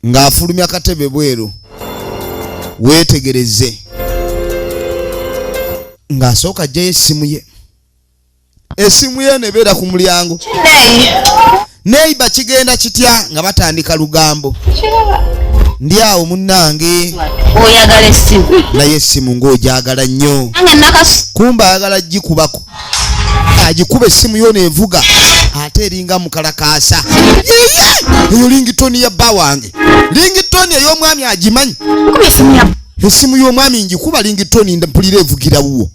ng'afulumya akatebe bweru. Weetegereze. Ng'asooka ajjayo essimu ye. Essimu ye nebeera ku mulyango. Neiba kigenda kitya nga batandika lugambo. Ndi awo munnange. Oyagala essimu. Naye essimu ng'ogyagala nnyo. Kumba ayagala gikubako. Agikuba essimu yo nevuga. Ate eringa mukalakaasa. Eyo lingitoni ya bba wange. Lingitoni ey'omwami agimanyi. Essimu y'omwami ngikuba lingitoni mpulira evugira wuwo.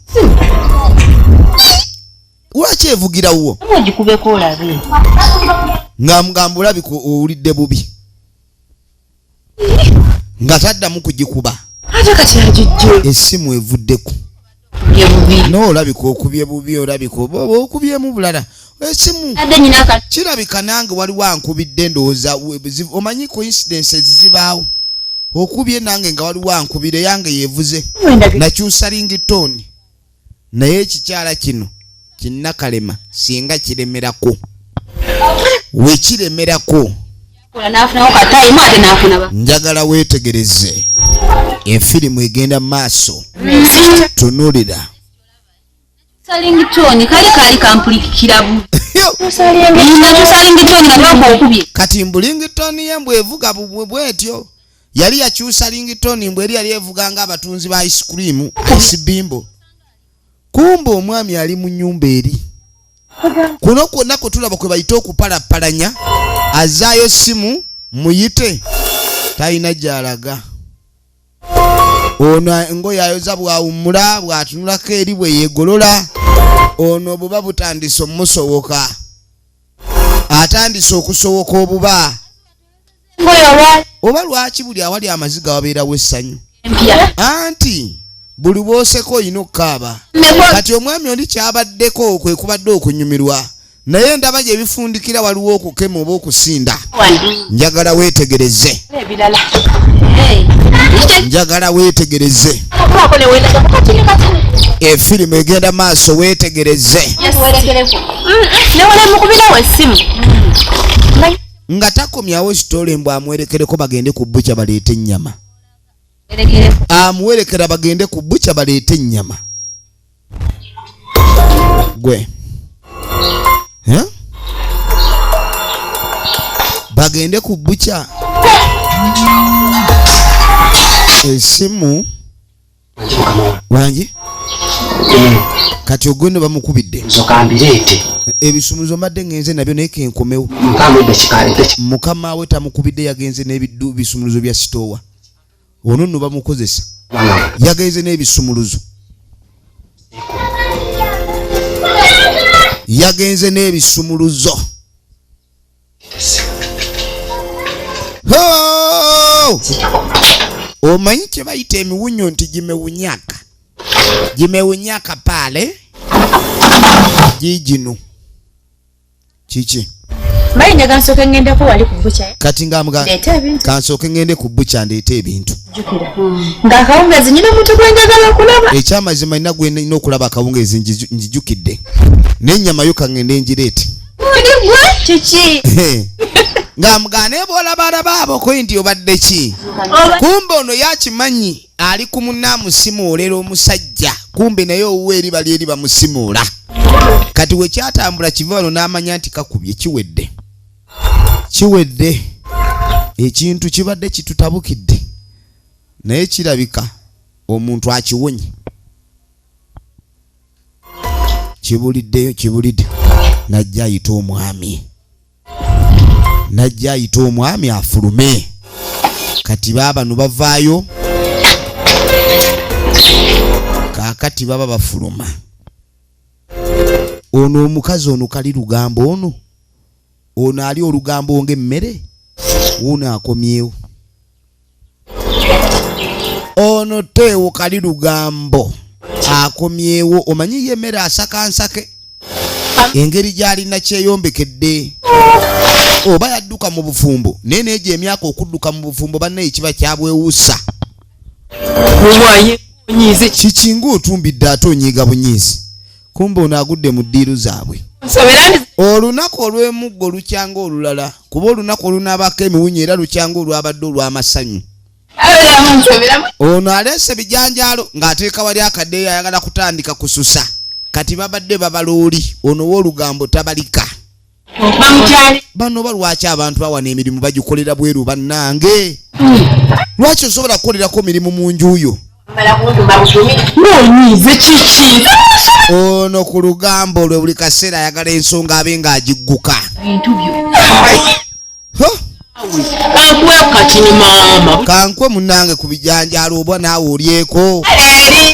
Lwaki evugira wuwo? Ogikubeko olabe. Nga mugamba olabika owulidde bubi. Nga taddamu kugikuba. Ate kati agijje. Essimu evuddeko. N'olabika okubye bubi olabika oba okubyemu bulala. Essimu kirabika nange waliwo ankubidde ndowooza omanyi coincidences zibaawo. Okubye nange nga waliwo ankubire yange yeevuze. Nakyusa lingitoni. Naye ekikyala kino kinnakalema singa kiremerako. We kiremerako. Njagala weetegereze. Efirimu egenda maaso. Tunulira. Salingitoni kali kampulikira bu. Salingitoni nga okubye. Kati mbulingitoni ye mbwevuga bwetyo. yali yakyusa Ringtone mbwe yali evuganga abatunzi ba ice cream ice bimbo. Kumbe omwami ali mu nnyumba eri. Kuno kwonna kwe tulaba kwe bayita okupalapalanya azaayo simu muyite talina gy'alaga. Ono engoye ayoza bwawummula bw'atunulako eri bwe yeegolola. Ono obuba butandise omusowoka. Atandise okusowoka obuba. Oba lwaki buli awali amaziga wabeerawo essanyu? Anti buli bwoseko olina okukaaba. Kati omwami oli kyabaddeko kwe kubadde okunyumirwa. Naye ndaba gye bifundikira waliwo okukema oba okusinda. Njagala weetegereze. Njagala weetegereze. Efirimu egenda maaso weetegereze. Nga takomyawo kitole mbw amwerekereko bagende ku bbuca baleete ennyama. Amuwerekera bagende ku bbuca baleete ennyama. Gwe bagende ku bbuca. Esimu wangi kati ogwendo bamukubidde nzokambirete ebisumuzo mbadde ngenze nabyo naye kenkomewo. Mukama we tamukubidde yagenze n'ebiddu bisumuluzo bya sitowa. Ono nno bamukozesa yagenze n'ebisumuluzo. Yagenze n'ebisumuluzo. Omanyi kye bayita emiwunyo nti gimewunyaka. Gimewunyaka pale jijino. Chichi. Mayi njaga nsooke ngendeko wali ku bbuca. Kati ngamuga kansooke ngende ku bbuca ndeete ebintu. Nga akawungeezi nyina omuntu gwe njagala okulaba. Ekyamazima nina gwe nina okulaba akawungeezi njijukidde. N'ennyama yo kangende njireete. Chichi. Ng'amugane bw'olabalaba aboko nti obadde ki? Kumbe ono yakimanyi ali ku munnaamusimuulera omusajja. Kumbe naye owuwe eri bali eri bamusimuula. Kati we kyatambula kiva wano n'amanya nti kakubye kiwedde. Kiwedde. Ekintu kibadde kitutabukidde. Naye kirabika omuntu akiwonye. Kibuliddeyo kibulidde. Najja ayita omwami. Najja ayita omwami afulume. Kati baba no bavaayo. Kakati baba bafuluma. Ono omukazi ono kali lugambo ono. Ono ali olugambo ng'emmere. Ono akomyewo. Ono teewo kali lugambo. Akomyewo. Omanyi ye mmere asakansake. Engeri gy'alina kyeyombekedde. Oba yadduka mu bufumbo nene egyo emyaka okudduka mu bufumbo banne ekiba kyabwewuusa. Kikinga otumbidde ate onyiiga bunyiizi. Kumbe ono agudde mu ddiiru zaabwe. Olunaku olw'emuggo lukyanga olulala kuba olunaku olunaabako emiwunyo era lukyanga olwabadde olw'amasanyu. Ono aleese bijanjaalo ng'ateeka wali akaddeeyo ayagala kutandika kususa. Kati babadde babalooli ono w'olugambo tabalika. Bano balwaki abantu bawana emirimu bagikolera bweru bannange? Lwaki osobola kukolerako mirimu mu nju yo? Ono ku lugambo lwe buli kaseera ayagala ensonga abe ng'agigguka. Kankwe munnange ku bijanjaalo oba naawe olyeko.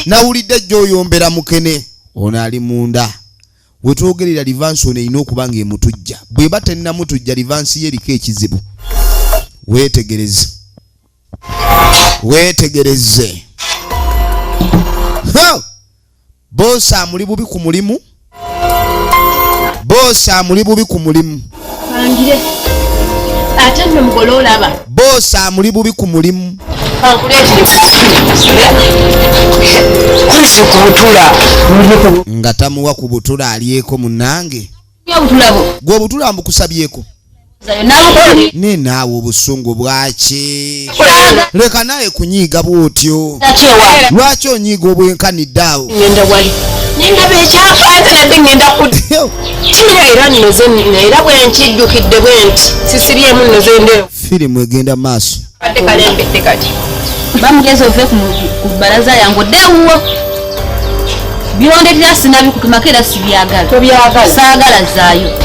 Nawulidde gy'oyombera mukene. Ono ali munda. Wetwogerera livansi ono erina okuba ng'emutujja. Bw'eba tennamutujja livansi ye eriko ekizibu. Weetegereze. Weetegereze. Boosi amuli bubi ku mulimu. Boosi amuli bubi ku mulimu. Angire. Ate nno mugole olaba. Boosi amuli bubi ku mulimu. Nga tamuwa ku butula alyeko munnange. Gwe obutula mbukusabyeko. Ne naawe obusungu bwaki? Leka naye kunyiiga bw'otyo. Lwaki onyiiga obwenkanidde awo? Nenda bekyafaaze nadde ngenda kudda. Era nno ze era bwe nkijjukidde bwe nti sisibyemu nno ze ndero. Firimu egenda maaso. Ate kalembedde kati. Bamugeza ove ku baraza yangu dewuwo. Byondera sinabikutuma era sibyagala. Tobyagala. Saagala zaayo.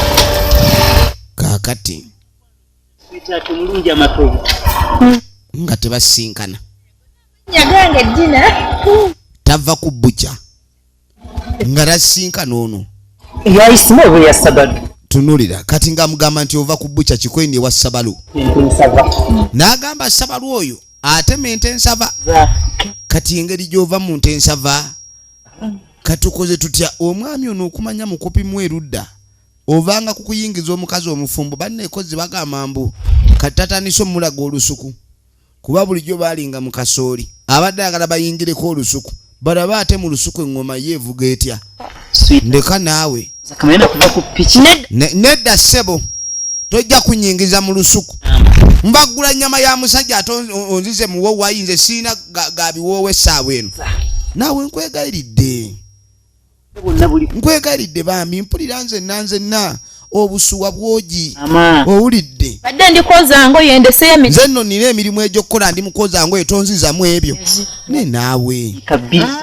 Kakati Bitatu mulungi amatovu. nga tebasinkana. Yagange dina. Tava ku butcha. Nga tasinkana ono. Yayisima bwe yasabadu. Tunulira kati nga mugamba nti ova ku butcha Kikwendi wa Sabalu. Nsava. N'agamba Sabalu oyo ate mente ensava. Kati engeri gy'ova mu nte ensava. Katukoze tutya omwami ono okumanya mukopi mwerudda. Ovanga kukuyingiza omukazi omufumbo bannekozi bagamba mbu katatanisa omulago olusuku. Kuba bulijjo balinga mu kasooli. Abadde agala bayingireko olusuku. Balaba ate mu lusuku engoma yeevuga etya. Ndeka naawe. Zakamenda kuva ku pichi. Nedda ssebo. Tojja kunyingiza mu lusuku. Mbagula nyama ya musajja ate onzize muwo wayinze sina gabiwowe essaawa eno. Naawe nkwegayiridde. Nkwegayiridde bambi mpulira nzenna obusuwa bwogi. Owulidde. Badde ndikoza ngo yendese emi. Nze nno nina emirimu egy'okukola ndi mukoza ngo etonzizamu ebyo. Ne naawe.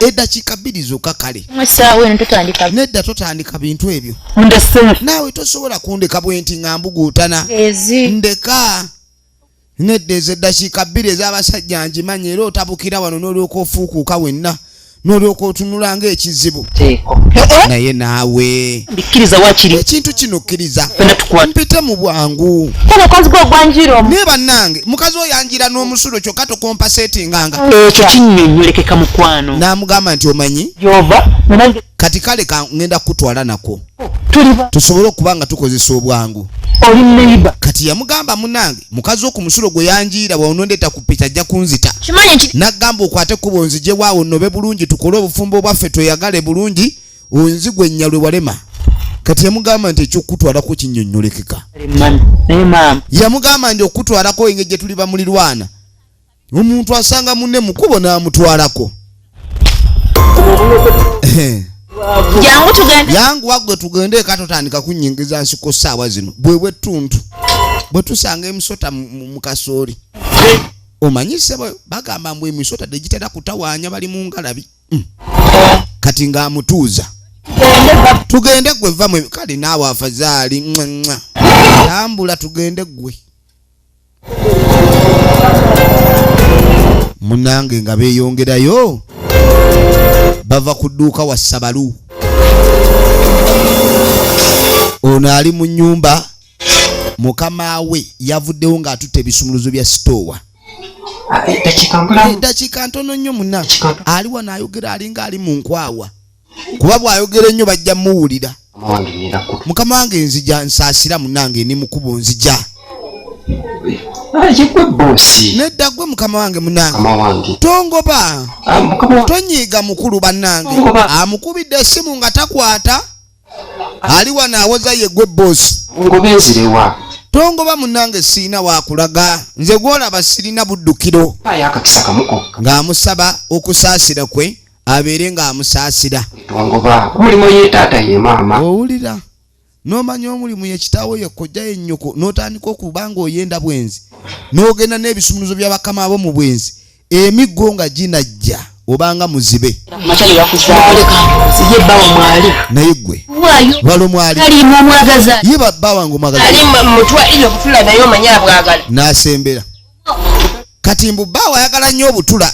Eddakiika bbiri zokka kale. Mwesaawa eno totandika. Nedda totandika bintu ebyo. Naawe tosobola kundeka bwenti nga mbuguutana. Ndeka. Nedda ezo eddakiika bbiri ez'abasajja ngimanyi era otabukira wano n'olyoka ofuukuuka wenna. N'olyoka otunula ng'ekizibu. Naye naawe. Mbikiriza wakiri. Ekintu kino okkiriza. Tukwa. Mpite mu bwangu. Kono kazi go gwanjiro. Ne bannange mukazi oyo yanjira n'omusulo kyokka tokompasetinganga. Ekyo kinnyonnyolekeka mukwano. N'amugamba nti omanyi. Yova. Nange. Kati kale ngenda kutwala nako. Tuliba. Tusobole okuba nga tukozesa obwangu. Oli neiba. Kati yamugamba munange mukazi okumusulo gwe yanjira bw'onondeta ku pita ajja kunzita. Kimanyi nti Nagamba okwate kubo nzije waawo nnobe bulungi tukole obufumbo bwaffe toyagale bulungi onzigwe nnyalwe walema. Kati yamugamba nti ekyokutwalako kinnyonnyolekeka. Naye maama. Yamugamba nti okutwalako engeri gye tuli bamulirwana. Omuntu asanga munne mukubo n'amutwalako. jangu tugende. Yangu wagwe tugende katotandika kunnyingiza nsiko ssaawa zino. Bwe tuntu. Bwe tusanga emisota mu kasooli. Omanyise bagamba mbu emisota tegitera kutawaanya bali mu ngalabi. Kati ng'amutuuza. Tugende gwe vamwe kale naawe afazaali. Tambula tugende gwe. Munange nga beeyongerayo. Bava ku dduuka wa Sabalu. Ono ali mu nnyumba. Mukama we yavuddewo ng'atutte ebisumuluzo bya sitoowa. Eddakiika ntono nnyo munna. Ali wano ayogera alinga ali mu nkwawa. Kuba bw'ayogera ennyo bajja muwulira. Mukama wange nzija nsaasira munange ni mukubo nzija. Nedda gwe mukama wange munange. Tongoba. Tonyiiga mukulu bannange. Amukubidde essimu nga takwata. Ali wano awoza ye gwe bosi. Ngobenzirewa. Tongoba munange siina wakulaga. Nze gwolaba sirina buddukiro. Ayakakisa kamuko. Ng'amusaba okusaasira kwe abeere ng'amusaasira. Tongoba. Mulimo ye taata ye maama. Owulira. N'omanya omulimu ye kitaawo ye kojja ye nnyoko n'otandika okuba ng'oyenda bwenzi. N'ogenda n'ebisumuluzo bya bakama abo mu bwenzi. Emiggo nga ginajja obanga muzibe. Machali yakuzaale. Sije bawo mwali. Naye gwe. Wayo. Walo mwali. Ali mu mwagaza. Ye baba wange mwagaza. Ali mutwa iyo kutula nayo manya bwagala. N'asembera. Kati mbu bawo ayagala nnyo obutula.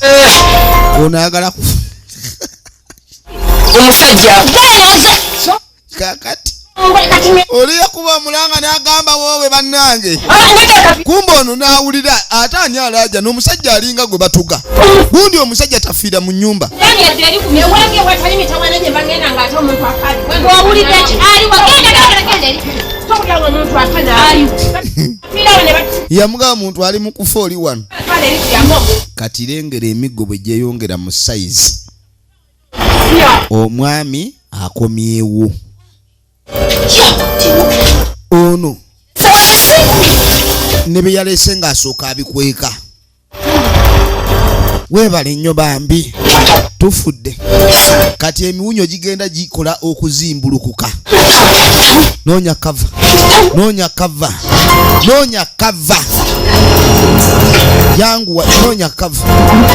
Ono ayagala ku. Omusajja. Kakati. Oliya kuba mulanga n'agamba wowe bannange. Kumbe ono n'awulira ate ani alaja n'omusajja alinga gwe batuga. Gundi omusajja tafiira mu nnyumba. Yamugamba muntu ali mu kufa oli wano. Kati lengera emiggo bwe gyeyongera mu sayizi. Omwami akomyewo. Ono ne bye yalese ng'asooka abikweka. Weebale nnyo bambi. Tufudde. Kati emiwunyo gigenda gikola okuzimbulukuka. Noonya kava. Noonya kava. Noonya kava. yangu wanyonya kavu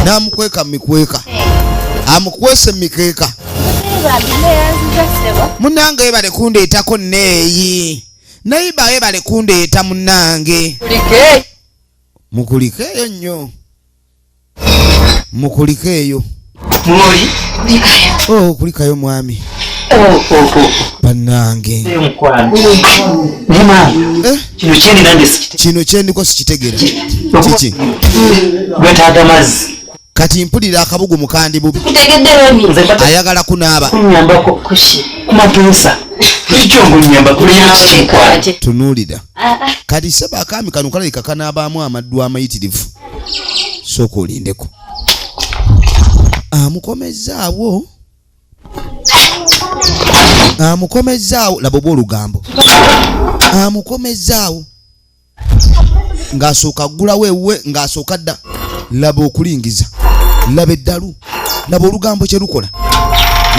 namukweka mikweka amukwese mikeeka munange yebale kundeetako neeyi neiba yebale kundeeta munange mukulikeeyo nnyo mukulikeeyo kulikayo mwami bannange kino kyendiko sikitegera kiki kati mpulira akabugu mukandi bubi ayagala kunaaba tunuulira kati seba akaami kano kalabika kanaabaamu amaddu amayitirivu sooka olindeko amukomezaawo laba oba olugambo amukomezaawo ng'asooka ggulawo ewuwe ng'asooka dda laba okulingiza laba eddalu laba olugambo kye lukola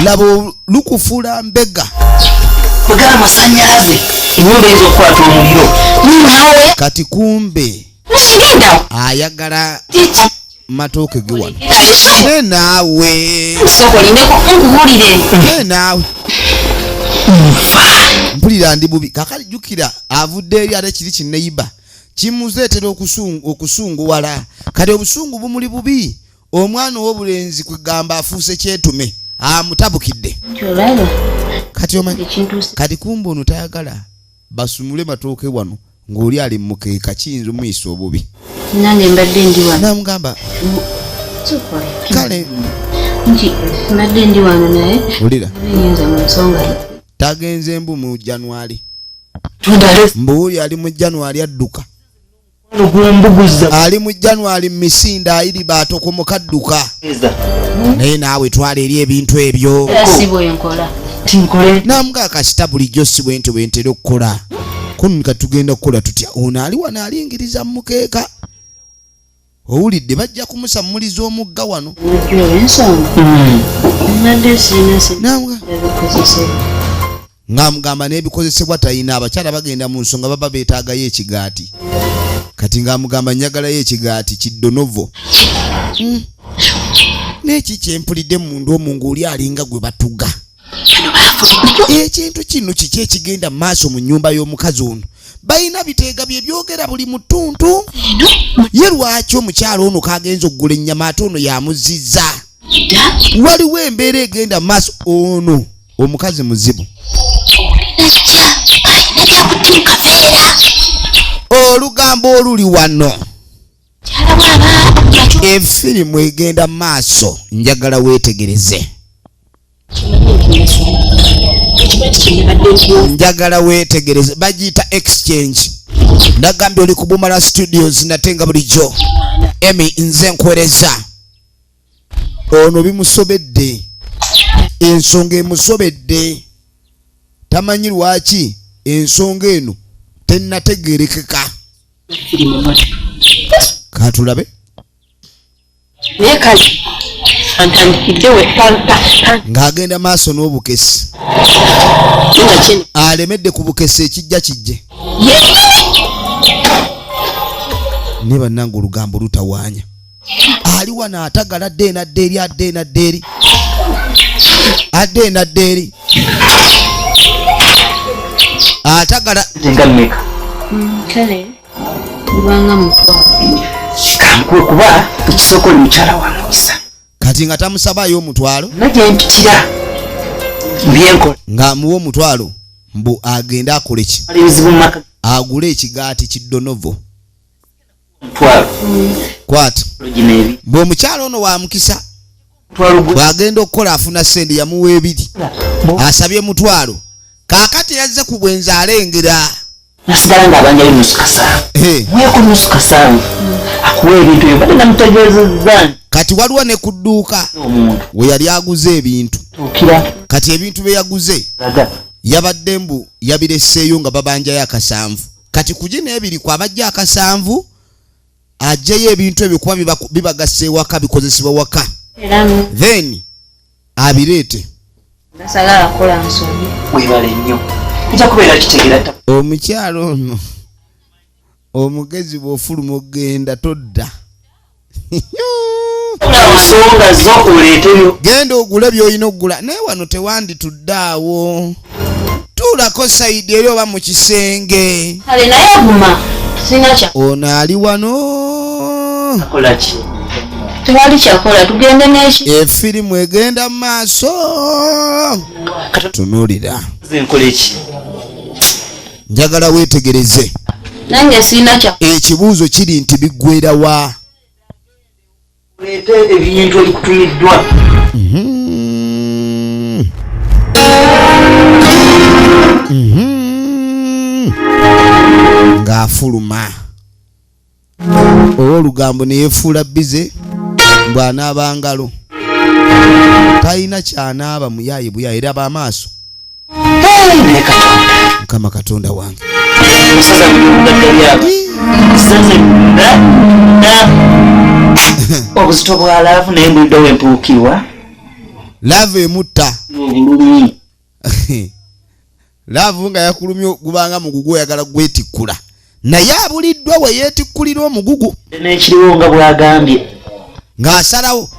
laba lukufuula mbega kwegala amasannyalaze ennyumba eyinza okukwata omuliro naawe kati kumbe ayagala matooke ge wano naawe mpulira ndi bubi kakali jjukira avudde eri ate kiri kinneyiba kimuzeetera okusunguwala kati obusungu bumuli bubi omwana ow'obulenzi kwegamba afuuse kyetume amutabukidde kati omanyi kati kumbe ono tayagala basumule matooke wano ng'oli ali mukeeka kiyinza omuyisa obubi nange mbadde ndi wano namugamba kale mbadde ndi wano naye ulira nyinza mu nsonga tagenze mbu mu January mbuuli ali mu January adduka ali mu January misinda ayiri baatoko mukadduka naye naawe twala eri ebintu ebyo namugaa kasita bulijjo si bwente bwentera okukola kunuka tugenda kukola tutya ono ali wano alingiriza mukeeka owulidde bajja kumusammuliza omugga wano ng'amugamba n'ebikozesebwa talina abakyala bagenda mu nsonga baba beetaagayo ekigaati kati ng'amugamba njagalayo ekigaati kiddonovo n'eki kyempulidde munda omu ng'oli alinga gwe batuga ekintu kino kiki ekigenda mu maaso mu nnyumba y'omukazi ono balina biteega bye byogera buli mutuntu ye lwaki omukyalo ono kagenza okugula ennyama ate ono yamuzizza waliwo embeera egenda mu maaso ono omukazi muzibu olugambo oluli wano efirimu egenda mu maaso njagala weetegereze njagala weetegereze bagiyita exchange nagambye oli ku Bumala Studios natenga bulijjo Emi nze nkwereza ono bimusobedde ensonga emusobedde tamanyi lwaki ensonga eno tennategerekeka katulabe ng'agenda maaso n'obukesi alemedde ku bukesi ekijja kijje ne bannange olugambo lutawaanya ali wano atagala adde nadde eri atagala kale kubanga kankwe kuba ekisoko oli mukyala wa mukisa kati nga tamusabaayo omutwalo nagyempitira byenkola ng'amuwa omutwalo mbu agende akole ki ebizibu mu maka agule ekigaati kiddonovo mutwalo kwata gineebi bw'omukyalo ono wa mukisa bw'agenda okukola afuna sente yamuwa ebiri asabye mutwalo kaakati yazze ku bwenzi alengera nasigala ng'abanjayo nusu kasaamu mweko nusu kasaamu akuwa ebintu ebyo badde namutegeezezza kati waliwo ne ku dduuka omuntu we yali aguze ebintu tuukira kati ebintu bye yaguze yabadde mbu yabireseeyo nga babanjayo akasanvu kati kugi n'ebiri kwabajja akasanvu ajjayo ebintu ebyo kuba bibagasa ewaka bikozesebwa waka then abireete nasagala kola nsobi webale nnyo kijja kubeera kitegera omukyalo ono omugezi bw'ofuluma ogenda todda Nsonga zo oleeteyo. Genda ogule by'olina okugula naye wano tewanditudde awo. Tuulako sayidi eri oba mu kisenge. Kale naye guma sina kya. Ono ali wano. Akola ki? Tewali kyakola tugende n'eki. Efirimu egenda mu maaso. Tunuulira. Nze nkole ki? Njagala weetegereze. Nange sina kya. Ekibuuzo kiri nti biggwera wa? Oleete ebintu ebikutumiddwa. Ng'afuluma. Olugambo ne yeefuula bize bw'anaaba ngalo. Talina ky'anaaba muyaayi buyaayi era b'amaaso. Mukama Katonda wange. Obuzito bwa laavu naye mbulidde wempuukirwa. Laavu emutta. Obulumi. Laavu nga yakulumye gubanga mugugu oyagala gwetikkula. Naye abuliddwa we yeetikkulira omugugu. N'ekiriwo nga bw'agambye. Ng'asalawo.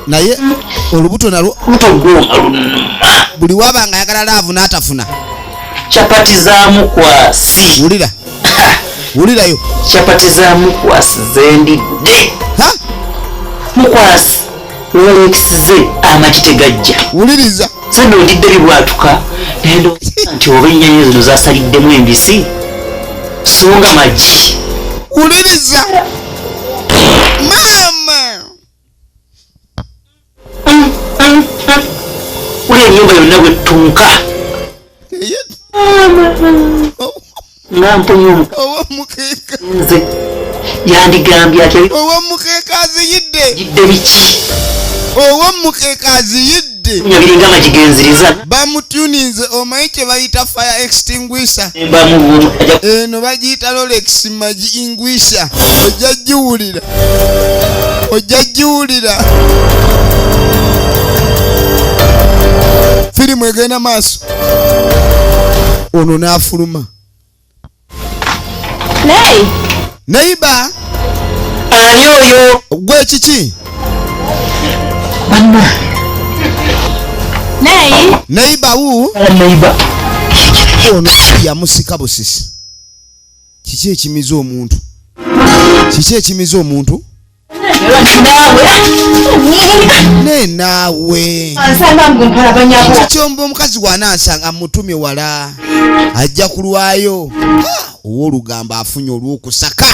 Naye olubuto nalwo buli waba nga ayagala laavu n'atafuna. Chapati za mukwasi. Wulira. Wulirayo. Chapati za mukwasi zendidde. Ha? Mukwasi olekisize amagi tegajja. Wuliriza. Zino ndidde bibwatuka. Nendo nti oba ennyanya zino zasaliddemu embisi. Songa magi. Wuliriza. Mama. Uli ennyumba yonna bwettunka. Nga mpunye Owa mukeeka. nze yandigambye ati Owa mukeeka aziyidde. jidde biki Owa mukeeka aziyidde. nyabiringa amagigenziriza Bamutuninze omanyi kye bayita fire extinguisher. nembamu buntu Eno bagiyita Rolex extinguisher. Ojja giwulira. Ojja giwulira. Firimu egenda maaso. Ono n'afuluma. Nay. Neiba. ani oyo Gwe kiki? banna Nay. Neiba wu. neiba Ono yamusika busisi. Kiki ekimiza omuntu? Kiki ekimiza omuntu? Ne naawe. Ansanga mgumpalabanyako. Kikyomba omukazi wanaasanga mutumye wala. Ajja kulwayo. Ow'olugambo afunye olw'okusaka.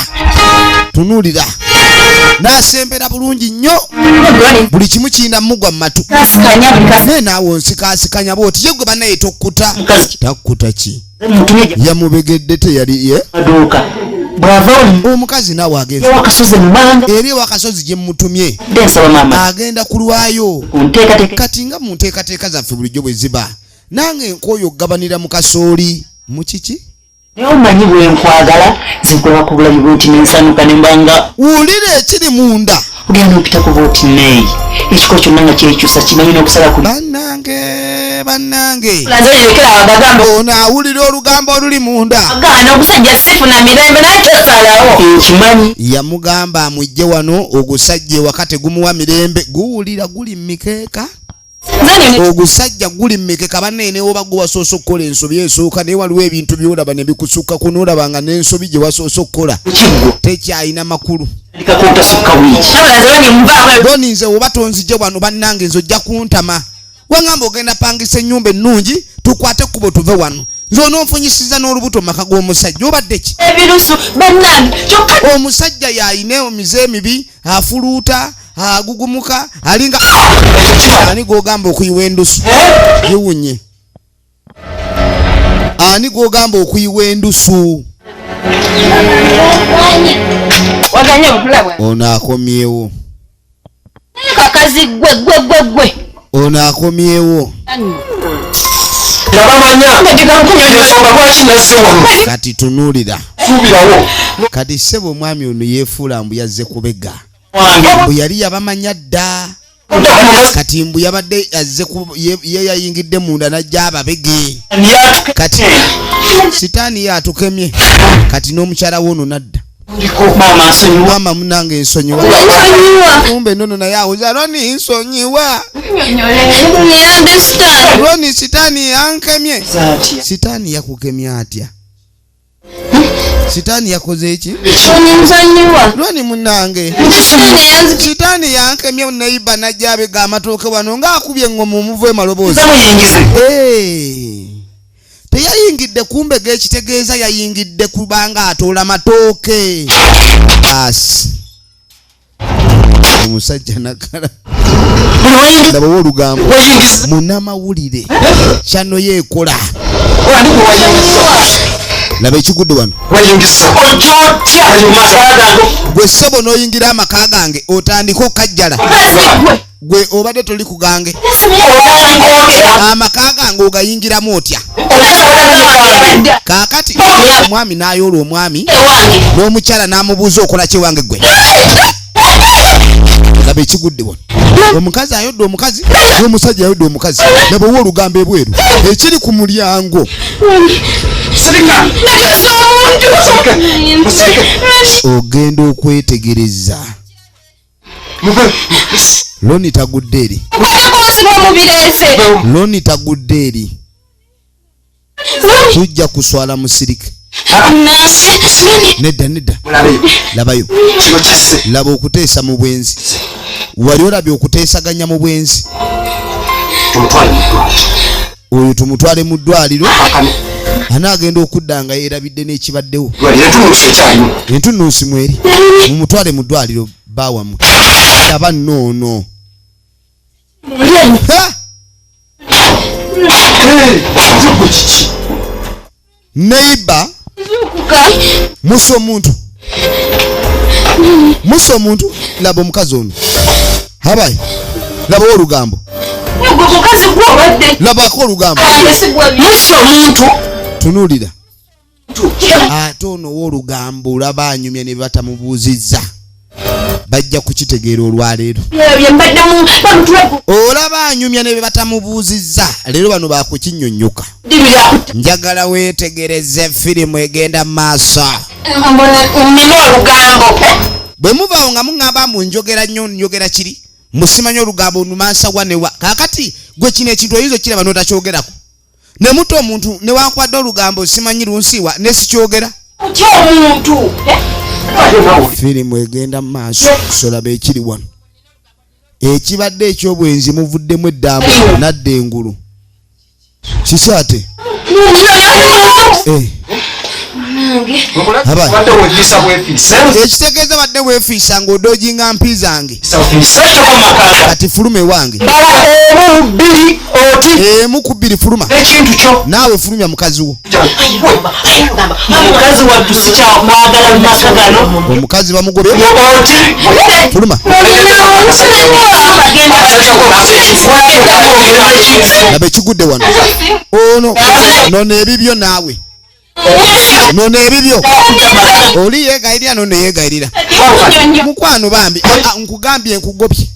Tunuulira. N'asembera bulungi nnyo. Buli kimu kirina mugwa mu matu. Ne naawe onsikasikanya bw'oti ye gwe bannaye tokkuta. Takkuta ki? mutumye Yamubegedde teyali ye. aduuka bw'ava Omukazi naawe agenda. ewakasozi mubanga Eri wakasozi gye mutumye. dde nsaba maama Agenda kulwayo. kunteekateeka Kati nga mu nteekateeka zaffe bulijjo bwe ziba. Nange nkooyo okugabanira mu kasooli. Mu kiki? naye omanyi bwe nkwagala zinkola ku bulabi bwoti nensanuka ne mbanga Wulira ekiri munda. ogenda opita ku bwoti neeyi ekiko kyonna nga kyekyusa kimanyi n'okusala ku Bannange. Lazolekera abagamba Ono awulira olugambo oluli munda. ogana okusajja sifuna mirembe naye tosalawo. nkimanyi Yamugamba amujje wano ogusajja ewaka tegumuwa mirembe. Guwulira guli mikeeka. Ogusajja guli mikeeka bannaye ne oba gwe wasoose okukola ensobi esooka naye waliwo ebintu by'olaba ne bikusukka ku n'olaba nga n'ensobi gye wasoose okukola kiggo tekyalina makulu. ndikako otasukka wiiki Boni nze oba tonzije wano bannange nze ojja kuntama. Wangamba ogenda pangisa ennyumba ennungi tukwate kubo tuve wano. Nze ononfunyisiza n'olubuto mu maka g'omusajja obadde ki? Ebirusu bannange kyokka Omusajja yalina emize mibi, afuluuta, agugumuka, alinga ani gw'ogamba okuyiwa endusu? Giwunye. Ani gw'ogamba okuyiwa endusu? waganye obutula bwa Ono akomyewo. kakazi gwe. Ono akomyewo. Kati tunuulira. Kati ssebo omwami ono yeefuula mbu yazze kubega. Mbu yali yabamanya dda. Kati mbu yabadde azze ye yayingidde munda n'ajja ababege. Kati sitaani ye atukemye. Kati n'omukyala w'ono nadda. Mama munange nsonyiwa. Kumbe nono na yao Roni nsonyiwa. Roni sitani yankemye. Sitani yakukemya atya. Sitani yakoze iki? Roni munange. Sitani yankemye neiba najabe ga matoke wano ngakubye ngomu muve malobozi. Teyayingidde kumbe gekitegeeza yayingidde kubanga atoola matooke. Basi. Omusajja nakala. Ndaba olugambo. Munamawulire. Kyano yeekola. Laba ekigudde wano. Gwe ssebo n'oyingira amaka gange otandika okajjala. Gwe obadde toli ku gange. Amaka gange ogayingiramu otya. Kaakati omwami n'ayoola omwami n'omukyala n'amubuuza okola kye wange gwe. Laba ekigudde wano. Omukazi ayodde omukazi n'omusajja ayodde omukazi. Laba olugambo ebweru ekiri ku mulyango. Ogenda okwetegereza. Loni tagudde eri. Loni tagudde eri. Tujja kuswala musirike. Nedda. Labayo. Laba okuteesa mu bwenzi. Wali olabye okuteesaganya mu bwenzi. Oyo tumutwale mu ddwaliro. Anaagenda okuddanga yeerabidde n'ekibaddewo. Entunnunsi mweri. Mumutwale mu ddwaliro baawamu. Laba noono. Neiba muso omuntu laba omukazi ono. Habayi laba olugambo. Labako olugambo. Muso omuntu. Tunuulira. Ate ono w'olugambo laba anyumya ne batamubuuzizza. Bajja kukitegeera olwaleero. Olaba anyumya ne batamubuuzizza. Leero bano baakukinnyonnyoka. Njagala weetegereze firimu egenda mu maaso. Bwe muvaawo nga muŋŋamba munjogera nnyo njogera kiri. Musimanya olugambo numansa wanewa. Kakati gwe kino ekintu oyinza okiraba n'otakyogerako. Ne muto omuntu ne wankwadde olugambo simanyi lunsiwa ne sikyogera. Firimu egenda mu maaso. Solaba ekiri wano. Ekibadde eky'obwenzi muvuddemu eddambo nadda engulu. Kisaate. Ekitegeeza badde weefiisa ng'odoojinga mpi zange. Kati fuluma ewange. Emu ku bbiri fuluma. Naawe fulumya mukazi wo. Omukazi bamugobye. Fuluma. Laba ekigudde wano. Ono nono ebibyo naawe. Nono ebibyo. Oli yeegayirira nono yeegayirira. Mukwano bambi nkugambye nkugobye.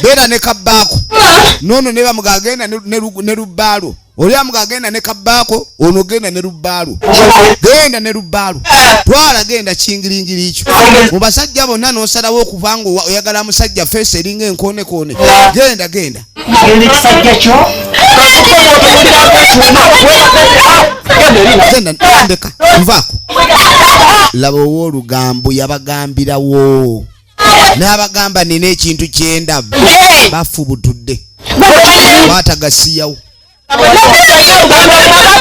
Beera ne kabbaako. Nono ne bamugagenda ne lubbaalo. Oli amugagenda ne kabbaako, ono genda ne lubbaalo. Genda ne lubbaalo. Twala genda kingiringiri ekyo. Mu basajja bonna n'osalawo okuvanga oyagala musajja feesi eringa enkoonekone. Genda. Genda ekisajja kyo. Ndeka nvaako. Laba ow'olugambo yabagambirawo. N'abagamba nina ekintu kyenda bafubutudde. Baatagasiyawo.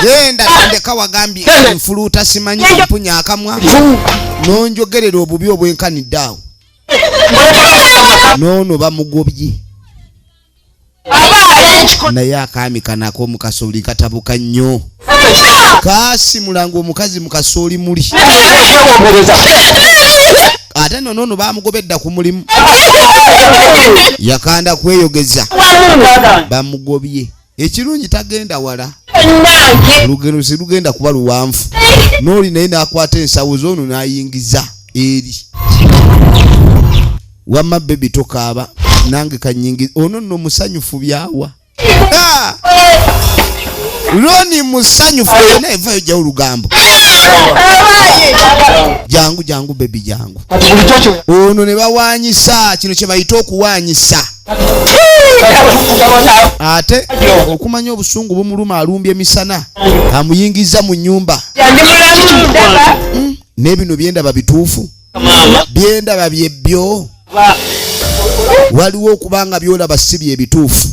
Genda ndeka wagambye enfuluuta simanyi kumpunya akamwa. N'onjogerera obubi obwenkanidde awo. N'ono bamugobye. Naye akaami kanako mukasooli katabuka nnyo. Kaasimulanga omukazi mukasooli muli. Ate nono bamugobedda ku mulimu. Yakanda kweyogeza. Bamugobye. Ekirungi tagenda wala. Olugendo si lugenda kuba luwanvu. N'oli naye n'akwata ensawo z'ono n'ayingiza eri. Wamma bebi tokaaba. Nange kanyingiza. Ono nno musanyufu byawa. Loni musanyufu yena evayo jya olugambo. Jangu baby jangu. Ono ne bawanyisa kino kye bayita okuwanyisa. Ate okumanya obusungu bumuluma alumbye misana amuyingiza mu nyumba. Nebino byendaba bituufu. Byendaba byebbyo. Waliwo okubanga byolaba si bye bituufu.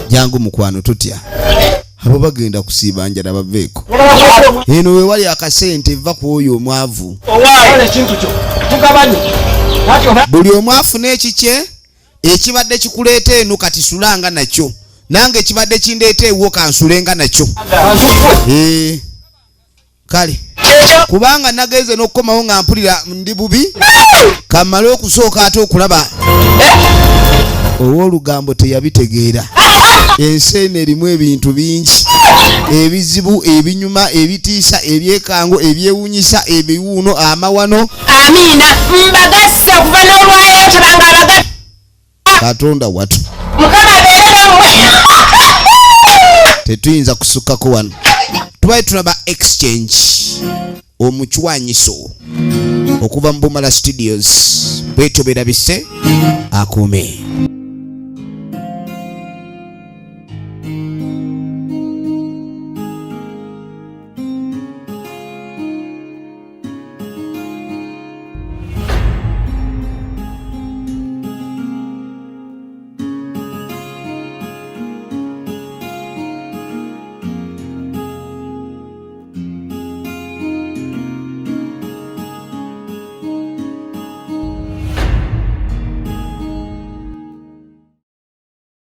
Jangu mukwano tutya. Abo bagenda kusiiba njala baveeko. Eno we wali akasente va ku oyo omwavu. Buli omwafu n'ekikye ekibadde kikuleeta eno kati sulanga nakyo. Nange ekibadde kindeeta ewo kansulenga nakyo. Kale kubanga nagenze n'okkomawo nga mpulira ndi bubi kamale okusooka ate okulaba ow'olugambo teyabitegeera. Enseene erimu ebintu bingi, ebizibu, ebinyuma, ebitiisa, ebyekango, ebyewuunyisa, ebiwuuno, amawano. Amiina mbagassa okuva n'olwayo tabanga abagassa. Katonda watu Mukama abeere nammwe. Tetuyinza kusukkako wano. Tubaye tulaba exchange omuchwanyiso okuva mu Bumala Studios. Bwetyo berabise akume.